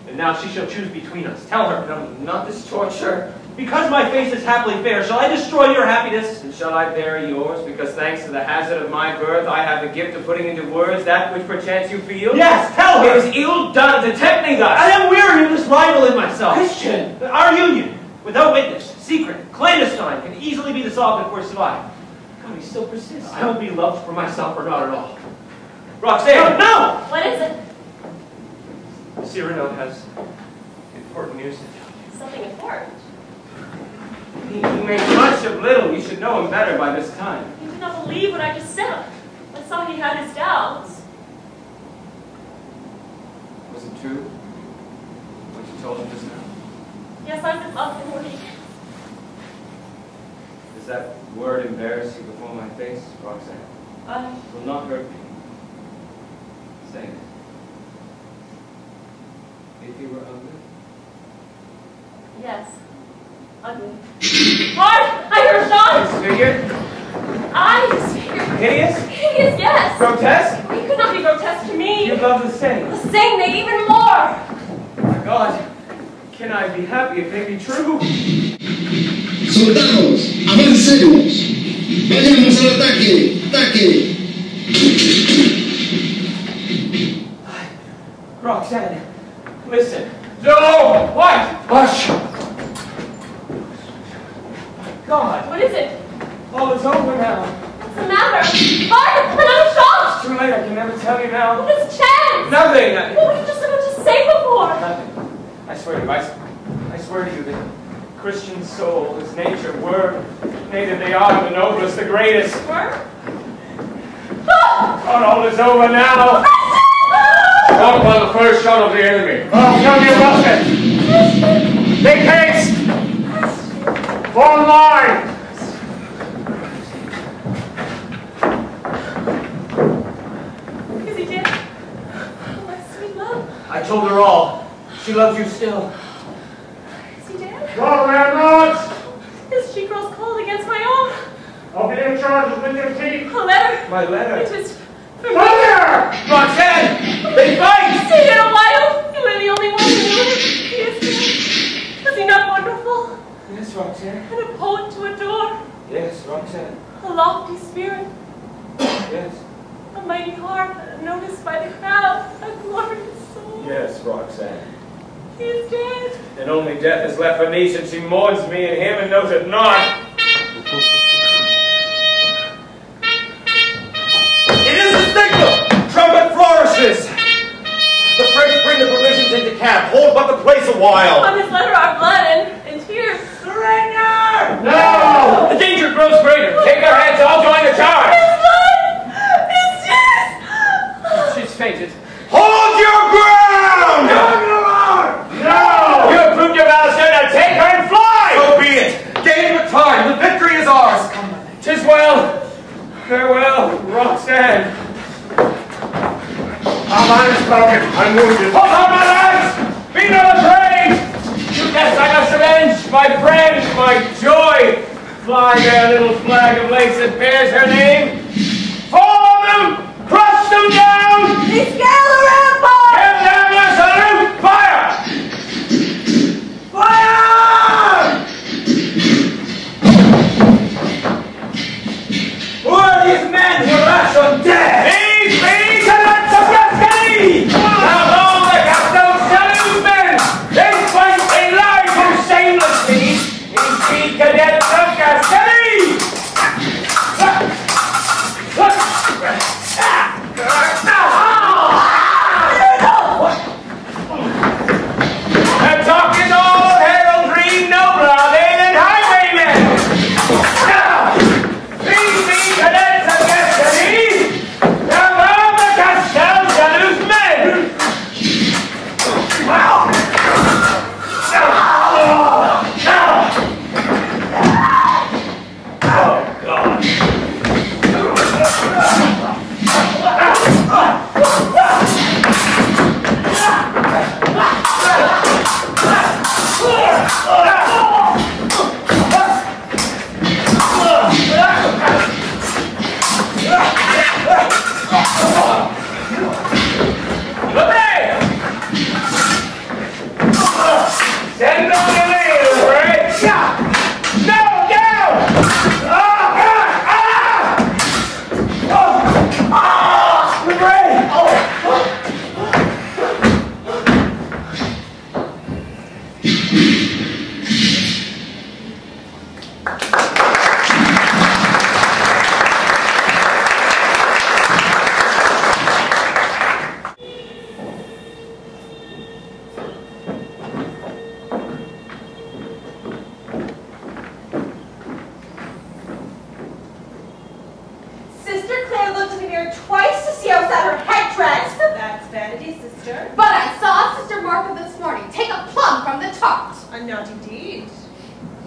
And now she shall choose between us. Tell her. No, not this torture. Because my face is happily fair, shall I destroy your happiness? And shall I bury yours, because thanks to the hazard of my birth, I have the gift of putting into words that which perchance you feel? Yes, tell her! It is ill done to tempt me thus! I am weary of this rival in myself. Christian! Our union, without witness, secret, clandestine, can easily be dissolved if we're survived. God, he still persists. I will be loved for myself or not at all. Roxane, no! What is it? Cyrano has important news to tell you. Something important. He makes much of little. You should know him better by this time. You do not believe what I just said. Let's saw he had his doubts. Was it true? What you told him just now? Yes, I would love him when he... Does that word embarrass you before my face, Roxanne? It will not hurt me. Say it. If you were ugly? Yes. Ugly. Hard! I hear a shot! Disfigured? Disfigured. Hideous? Hideous, yes. Grotesque? He could not be grotesque to me. You love the same. The same, nay, even more. My God, can I be happy if they be true? Soldados, avancemos. Vayamos al ataque. Ataque. Roxanne, listen. No! What? Hush! God. What is it? All is over now. What's the matter? Hard! Another shot! It's too late. I can never tell you now. What is chance? Nothing. What were you just about to say before? Nothing. I swear to you. I swear to you that Christian soul, his nature, were, nay, that they are the noblest, the greatest. Were? God, all is over now. Fought by the first shot of the enemy. Oh, come here, Roxanne. Make haste. Form line. Is he dead? Oh, my sweet love. I told her all. She loves you still. Is he dead? Go, Edmond. His cheek grows cold against my own. I'll be in charge with your teeth. A letter. My letter. It was from Thayer! Roxanne! They fight! Stay there a while. You were the only one who knew him. He is dead. Was he not wonderful? Yes, Roxanne. And a poet to adore. Yes, Roxanne. A lofty spirit. Yes. A mighty heart, noticed by the crowd. A glorious soul. Yes, Roxanne. He is dead. And only death is left for me since she mourns me and him and knows it not. It is the signal! Trumpet flourishes! The French bring the provisions into camp. Hold but the place a while. On his letter are blood and tears. Surrender! No! The danger grows greater. Take our heads, all join the charge. His blood! His tears! She's fainted. Hold your ground! No! You have proved your vows, sir. Now take her and fly! So be it. Gain but time. The victory is ours. Come on. 'Tis well. Farewell, Roxanne. Our man is broken. I'm wounded. Hold on, my lads! Be not afraid! Yes, I must avenge my friend, my joy. Fly there, little flag of lace that bears her name. Fall them! Crush them down! They scale the rampart! Give them a salute! Fire! Fire! Who are these men who rush on death? These be cadets of Tuscany! Now all the captains salute men! They fight a life shamelessly! These be cadets of Tuscany! Look! a naughty deed.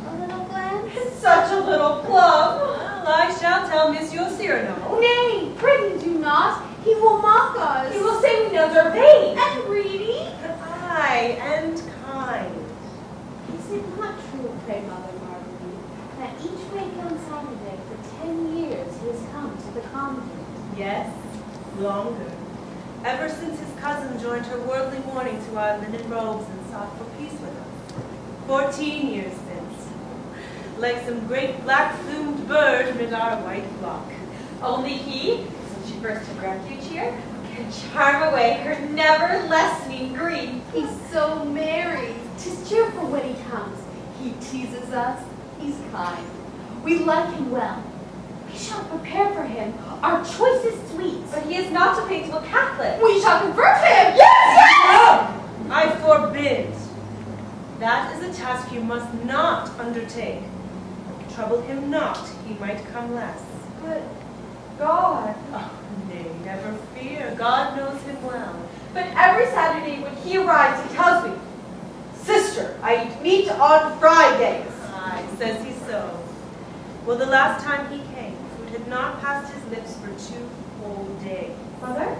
A little glance? Such a little plum. Well, I shall tell Monsieur Cyrano. Nay, pray do not. He will mock us. He will say we know they're vain. And greedy. Aye, and kind. Is it not true, pray, Mother Marguerite, that each week on Saturday for 10 years he has come to the convent? Yes, longer. Ever since his cousin joined her worldly mourning to our linen robes and sought for peace with us. 14 years since. Like some great black-plumed bird amid our white flock. Only he, since she first took refuge here, can charm away her never-lessening grief. He's so merry. 'Tis cheerful when he comes. He teases us. He's kind. We like him well. We shall prepare for him our choicest sweets. But he is not a faithful Catholic. We shall convert him! Yes! I forbid. That is a task you must not undertake. Trouble him not, he might come less. But God... Oh, nay, never fear. God knows him well. But every Saturday when he arrives, he tells me, "Sister, I eat meat on Fridays." Aye, says he so. Well, the last time he came, food had not passed his lips for 2 whole days. Mother?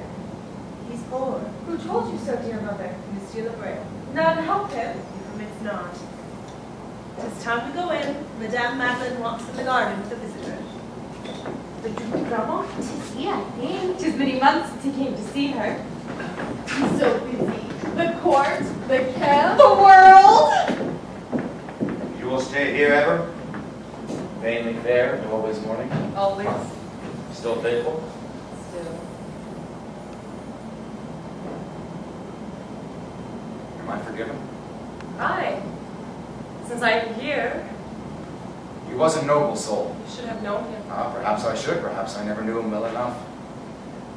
He's poor. Who told you so, dear mother? Monsieur Lebray. None help him. He permits not. 'Tis time to go in. Madame Madeline walks in the garden with a visitor. The Duke of Belmont? 'Tis he, I think. 'Tis many months since he came to see her. He's so busy. The court, the camp, the world! You will stay here ever? Vainly fair and always mourning. Always. Still faithful? Still. Am I forgiven? Aye. Since I am here, He was a noble soul. you should have known him. Ah, perhaps I should. Perhaps I never knew him well enough.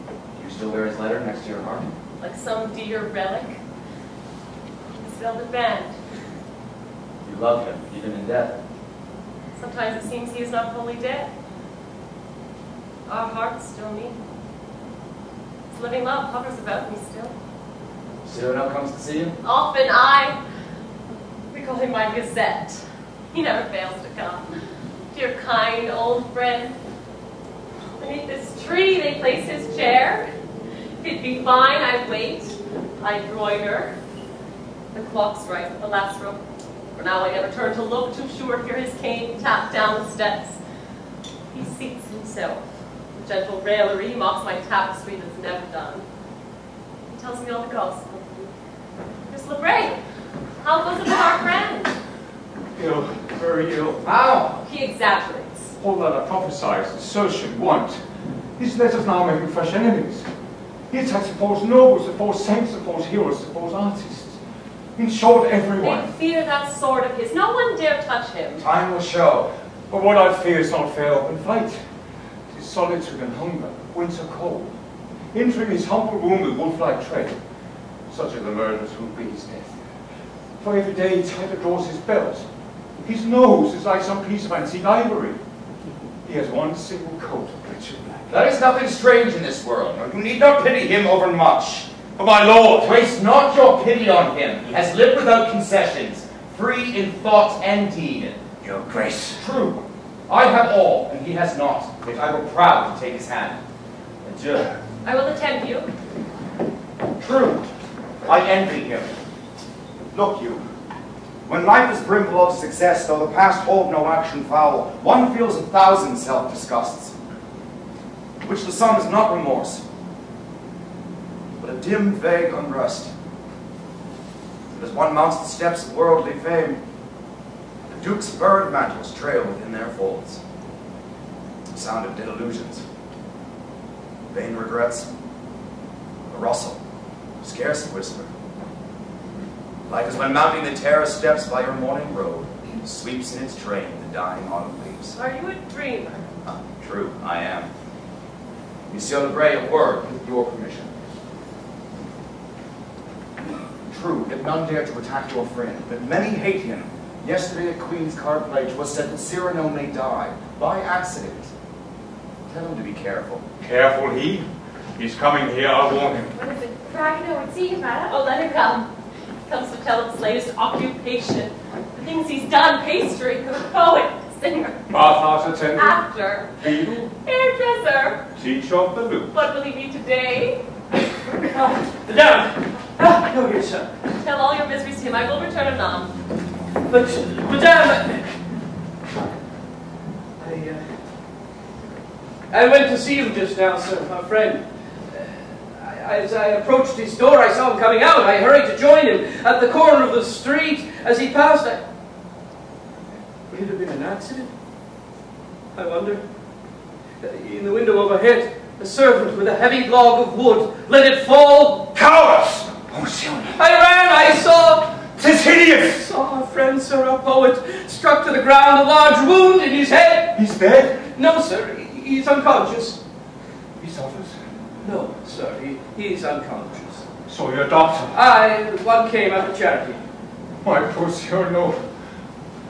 Do you still wear his letter next to your heart? Like some dear relic. His velvet band. You love him, even in death. Sometimes it seems he is not fully dead. Our hearts still meet. His living love hovers about me still. Cyrano comes to see you? Often we call him my Gazette. He never fails to come. Dear kind old friend. Beneath this tree they place his chair. If it be fine, I wait. I broider. The clock strikes at the last rope. For now I never turn to look, too sure to hear his cane tap down the steps. He seats himself. With gentle raillery mocks my tapestry that's never done. He tells me all the gossip. Miss Lebray, how was it with our friend? Ill, very ill. How? He exaggerates. All that I prophesied, so should want. His letters now make him fresh enemies. He attacks the false nobles, the false saints, the false heroes, the false artists. In short, everyone. They fear that sword of his. No one dare touch him. Time will show. But what I fear is not fair open fight. It is solitude and hunger, winter cold. Entering his humble room with wolf-like tread. Such are the murders who be his death. For every day he tighter draws his belt. His nose is like some piece of antique ivory. He has one single coat of rich and black. There is nothing strange in this world, and you need not pity him overmuch. But my lord, waste not your pity on him. He has lived without concessions, free in thought and deed. Your grace. True. I have all, and he has not. Yet I were proud to take his hand. Adieu. I will attend you. True. I envy him. Look you, when life is brimful of success, though the past hold no action foul, one feels 1,000 self-disgusts, which the sum is not remorse, but a dim, vague unrest. And as one mounts the steps of worldly fame, the Duke's furred mantles trail within their folds. The sound of dead illusions, vain regrets, a rustle, scarce a whisper. Like as when mounting the terrace steps by your morning road, sweeps in its train the dying autumn leaves. Are you a dreamer? True, I am. Monsieur Lebray, a word with your permission. True that none dare to attack your friend, but many hate him. Yesterday at Queen's card play 'twas said that Cyrano may die by accident. Tell him to be careful. Careful he. He's coming here, I'll warn him. What is it? Perhaps no one see him, madam. Oh, let him come. Comes to tell of his latest occupation. The things he's done, pastry, poet, singer, Bathhouse attendant. actor, Beadle. hairdresser. Teacher of the loop. What will he be today? Madame! Ah, no, here, sir. Tell all your miseries to him. I will return anon. But, Madame, I went to see him just now, sir, my friend. As I approached his door, I saw him coming out. I hurried to join him at the corner of the street. As he passed, Could it have been an accident? I wonder. In the window overhead, a servant with a heavy log of wood let it fall. Cowards! Oh, monsieur. I ran, I saw. 'Tis hideous! Saw our friend, sir, our poet, struck to the ground, a large wound in his head. He's dead? No, sir, he's unconscious. He suffers? No, sir, he's unconscious. So you're a doctor? One came out of charity. My poor sir, no.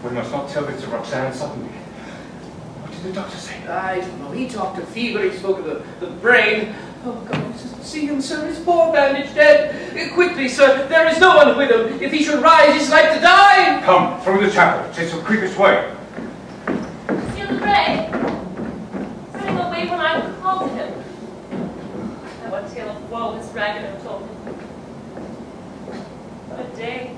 We must not tell this to Roxanne suddenly. What did the doctor say? I don't know. He talked of fever. He spoke of the brain. Oh, God, see him, sir. His poor bandaged head. Quickly, sir. There is no one with him. If he should rise, he's like to die. Come, through the chapel. It's the quickest way. Monsieur the Grey, running away when I called to him. Now what tale of woe has Ragged told me? What a day.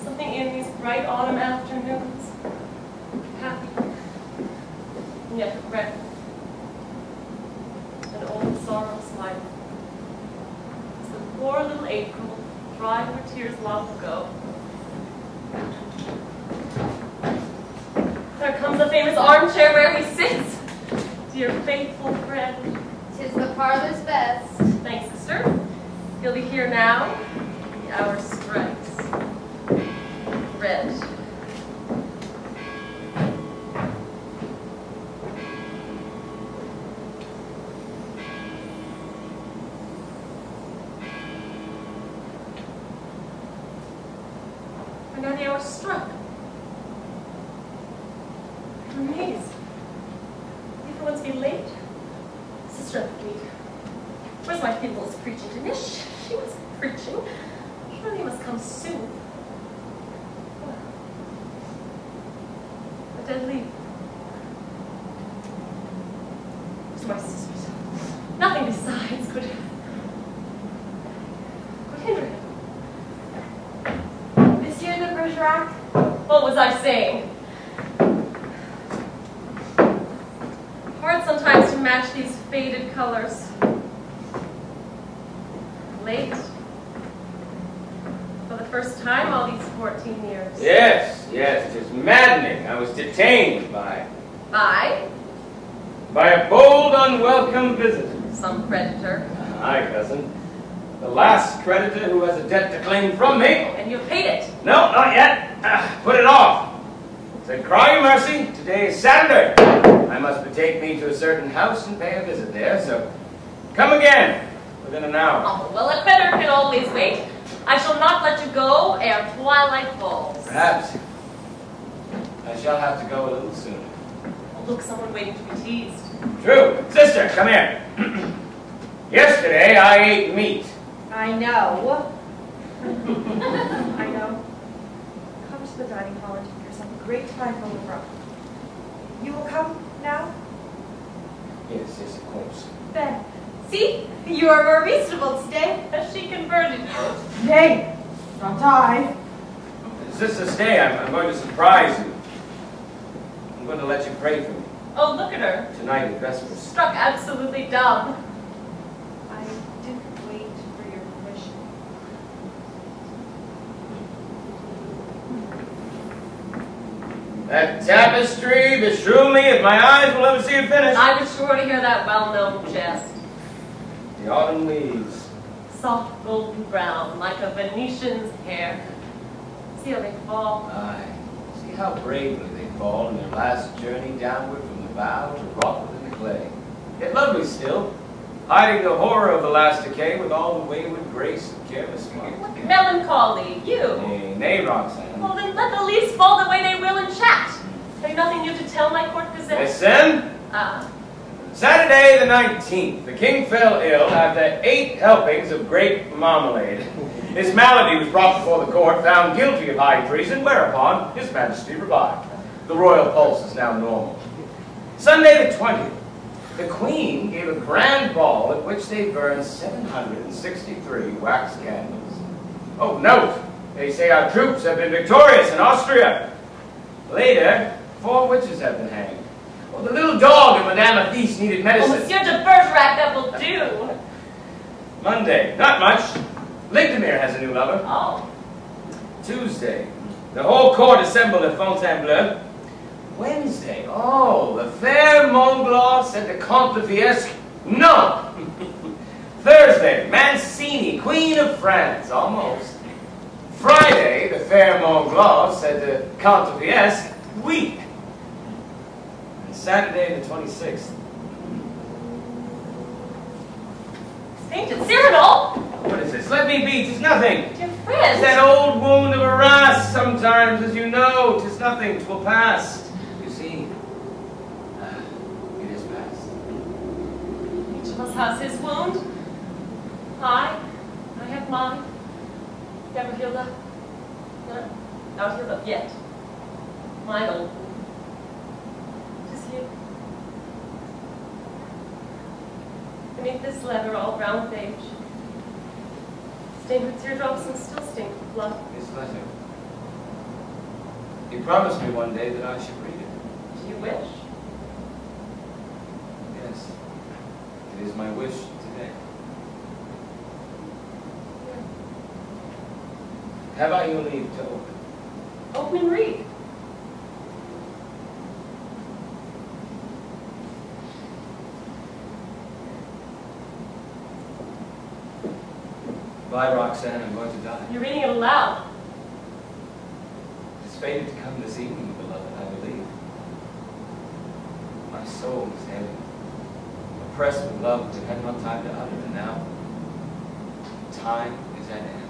Something in these bright autumn afternoons. Happy, and yet regret. An old sorrow's life. As the poor little April dried her tears long ago. There comes the famous armchair where he sits. Dear faithful friend. 'Tis the parlor's best. Thanks, sister. He'll be here now. The hour strikes. Red. And now the hour struck. I'm amazed. You for once be late? Sister of the gate. Where's my thimbles preaching to Nish? She was preaching. Surely you must come soon. A dead leaf. So my sisters. Nothing besides could hinder him. Monsieur de Bergerac? What was I saying? Hard sometimes to match these faded colors. Late. For the first time all these 14 years. Yes, it is maddening. I was detained by a bold, unwelcome visitor. Some creditor. Aye, cousin. The last creditor who has a debt to claim from me. And you paid it. No, not yet. Put it off. Said, cry mercy, today is Saturday. I must betake me to a certain house and pay a visit there, so come again within an hour. Oh, well, a creditor can always wait. I shall not let you go ere twilight falls. Perhaps I shall have to go a little sooner. Oh, look, someone waiting to be teased. True. Sister, come here. Yesterday I ate meat. I know. I know. Come to the dining hall and take yourself a great time for the room. You will come now? Yes, of course. Then, see, you are more reasonable today. Has she converted you? Nay, not I. Sister, stay. I'm going to surprise you. I'm going to let you pray for me. Oh, look at her. Tonight at Vespers. Struck absolutely dumb. I didn't wait for your permission. That tapestry, beshrew me if my eyes will ever see it finished. I was sure to hear that well-known jest. The autumn leaves. Soft golden brown, like a Venetian's hair. See how they fall. Aye. See how bravely they fall in their last journey downward from the bough to rot within the clay. Yet lovely still, hiding the horror of the last decay with all the wayward grace of careless flight. What melancholy, you. Nay, Roxanne. Well, then let the leaves fall the way they will and chat. Have you nothing new to tell, my court gazette? Listen. Saturday the 19th, the king fell ill after 8 helpings of grape marmalade. His malady was brought before the court, found guilty of high treason, whereupon his majesty revived. The royal pulse is now normal. Sunday the 20th, the queen gave a grand ball at which they burned 763 wax candles. Oh, note, they say our troops have been victorious in Austria. Later, 4 witches have been hanged. Oh, the little dog of Madame Athis needed medicine. Oh, Monsieur de Bergerac, that will do. Monday, not much. Lincoln has a new lover. Oh. Tuesday, the whole court assembled at Fontainebleau. Wednesday, oh, the fair Montglas said to Comte de Fiesque, no. Thursday, Mancini, Queen of France, almost. Friday, the fair Montglas said to Comte de Fiesque, oui. And Saturday, the 26th. Sainted Cyrano! What is this? Let me be, 'tis nothing. Dear friend. It's that old wound of Arash, sometimes, as you know, 'tis nothing, 'twill pass. You see, it is past. Each of us has his wound. I have mine. Never healed up. No, not healed up yet. Mine old wound. Tis you. Beneath this leather, all round with age. Stained with teardrops and still stained with blood. This letter. You promised me one day that I should read it. Do you wish? Yes. It is my wish today. Have I your leave to open? Open and read. Bye, Roxanne, I'm going to die. You're reading it aloud. It's fated to come this evening, beloved, I believe. My soul is heavy, oppressed with love that had not time to utter, and now time is at end.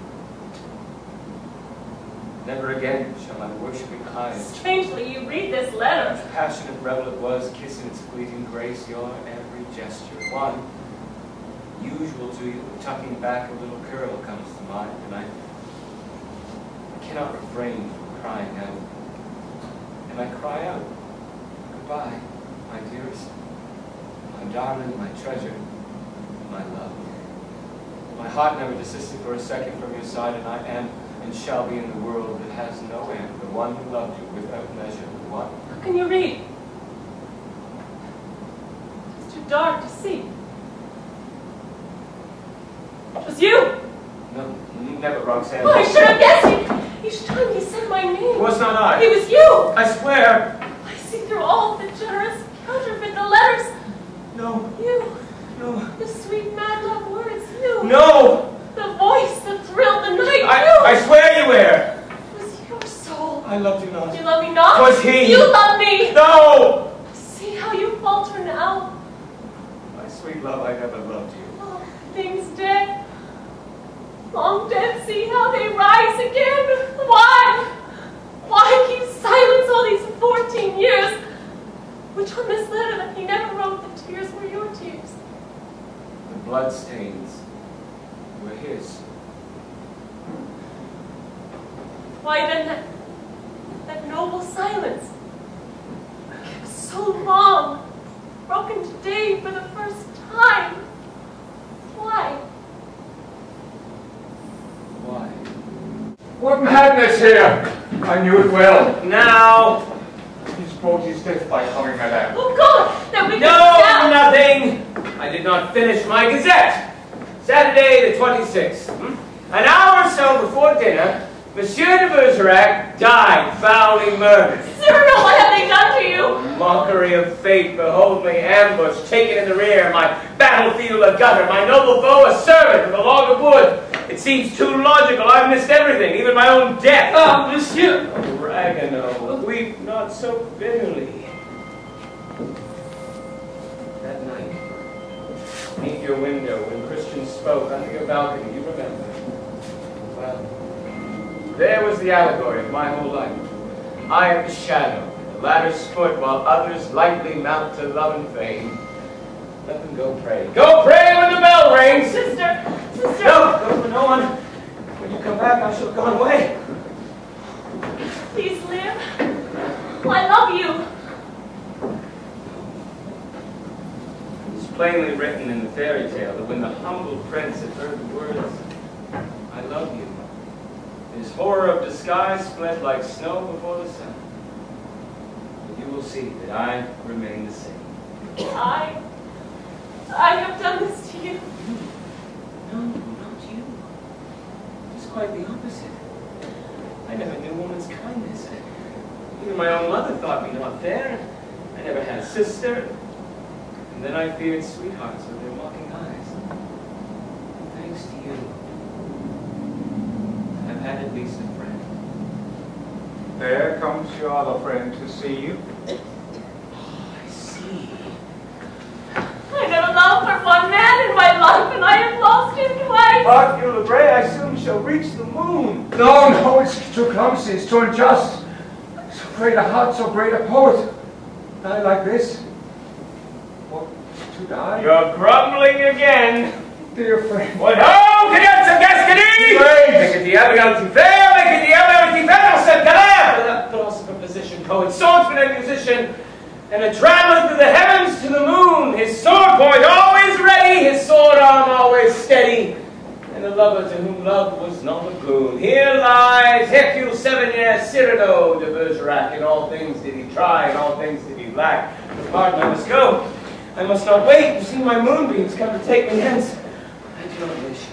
Never again shall my worshiping eyes. Strangely, you read this letter. Whose passionate revel it was, kissing its fleeting grace, your every gesture. One, usual to you, tucking back a little curl comes to mind, and I cannot refrain from crying out. And I cry out, goodbye, my dearest, my darling, my treasure, my love. My heart never desisted for a second from your side, and I am and shall be in the world that has no end, the one who loved you without measure, the one. How can you read? It's too dark to see. It was you! No, never, Roxanne. Oh, I should have guessed it! Each time he said my name. Was not I? It was you! I swear! I see through all the generous counterfeit, the letters. No. You. No. The sweet mad love words, you. No! The voice that thrilled the night, you. I swear you were! It was your soul. I loved you not. You love me not? 'Twas he. You love me! No! See how you falter now. My sweet love, I never loved you. Oh, things dead. Long dead, see how they rise again. Why? Why keep silence all these 14 years? Which on this letter that he never wrote, the tears were your tears. The blood stains were his. Why then that noble silence? Kept so long, broken today for the first time. Why? Why? What madness here! I knew it well. Now! He's brought his death by coming, madame. Oh God! That we No, nothing! I did not finish my gazette. Saturday the 26th. An hour or so before dinner, Monsieur de Bergerac died foully murdered. Cyrano, what have they done to you? Mockery of fate, behold me ambushed, taken in the rear, my battlefield a gutter, my noble foe a servant with a log of wood. It seems too logical, I've missed everything, even my own death. Ah, monsieur! Oregano, weep not so bitterly. That night, beneath your window, when Christian spoke under your balcony, you remember. Well, there was the allegory of my whole life. I am the shadow, the ladder's foot, while others lightly mount to love and fame. Let them go pray. Go pray when the bell rings! Sister! Sister! No, go for no one. When you come back, I shall have gone away. Please live. I love you. It's plainly written in the fairy tale that when the humble prince had heard the words, I love you, his horror of disguise fled like snow before the sun. But you will see that I remain the same. I have done this to you. No, not you. It's quite the opposite. I never knew woman's kindness. Even my own mother thought me not fair. I never had a sister. And then I feared sweethearts with their mocking eyes. Thanks to you, I've had at least a friend. There comes your other friend to see you. I see. I never loved but one man in my life, and I have lost him twice. But you, Lebre, I soon shall reach the moon. No, it's too clumsy, it's too unjust. So great a heart, so great a poet. Die like this? What, to die? You're grumbling again. Dear friend. What ho, cadets of Gascony! Make it the Abigail fair, make it the Abigail fair, said Calais! Philosopher, physician, poet, swordsman, and musician, and a traveler through the heavens to the moon, his sword point always ready, his sword arm always steady, and a lover to whom love was not a boon. Here lies Hercule 7 years, Cyrano de Bergerac, in all things did he try, in all things did he lack. But pardon, I must go. I must not wait to see my moonbeams come to take me hence. I do not wish,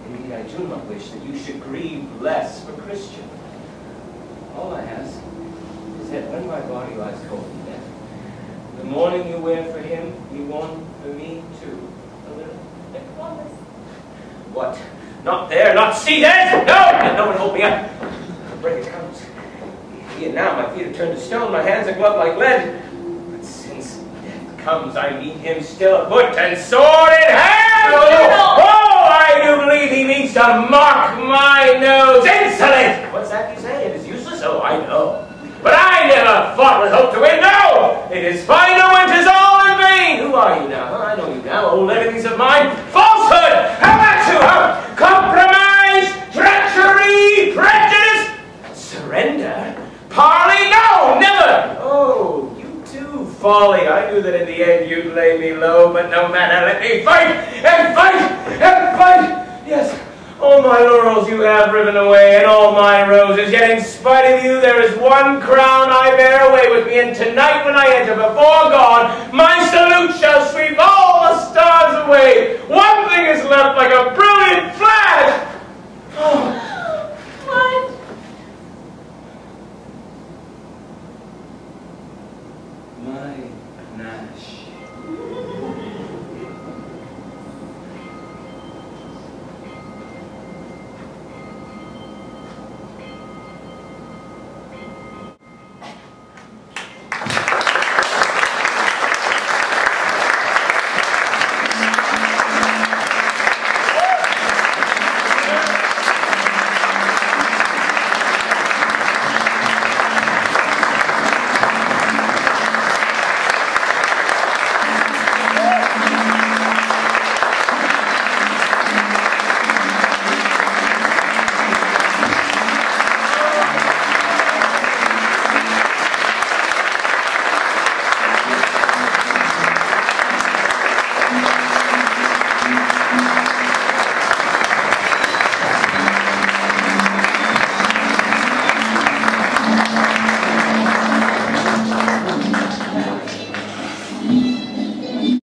indeed I do not wish, that you should grieve less for Christian. All I ask is that when my body lies cold in death, the mourning you wear for him, you mourn for me too, a little. I promise. What? Not there, not seated! No! Let no one hold me up. The break it comes. Even now my feet are turned to stone, my hands are gloved like lead. But since death comes, I meet him still afoot and sword in hand! Oh, I do believe he means to mark my nose. Insolent! What's that you say? It is useless? Oh, I know. But I never fought with hope to win. No! It is final when 'tis all in vain. Who are you now? Huh? I know you now, old enemies of mine. Falsehood! How about you, huh? Compromise! Treachery! Prejudice! Surrender? Parley? No! Never! Oh, you too, folly. I knew that in the end you'd lay me low, but no matter, let me fight! And fight! And fight! Yes. All my laurels you have riven away, and all my roses, yet in spite of you there is one crown I bear away with me, and tonight when I enter before God, my salute shall sweep all the stars away. One thing is left like a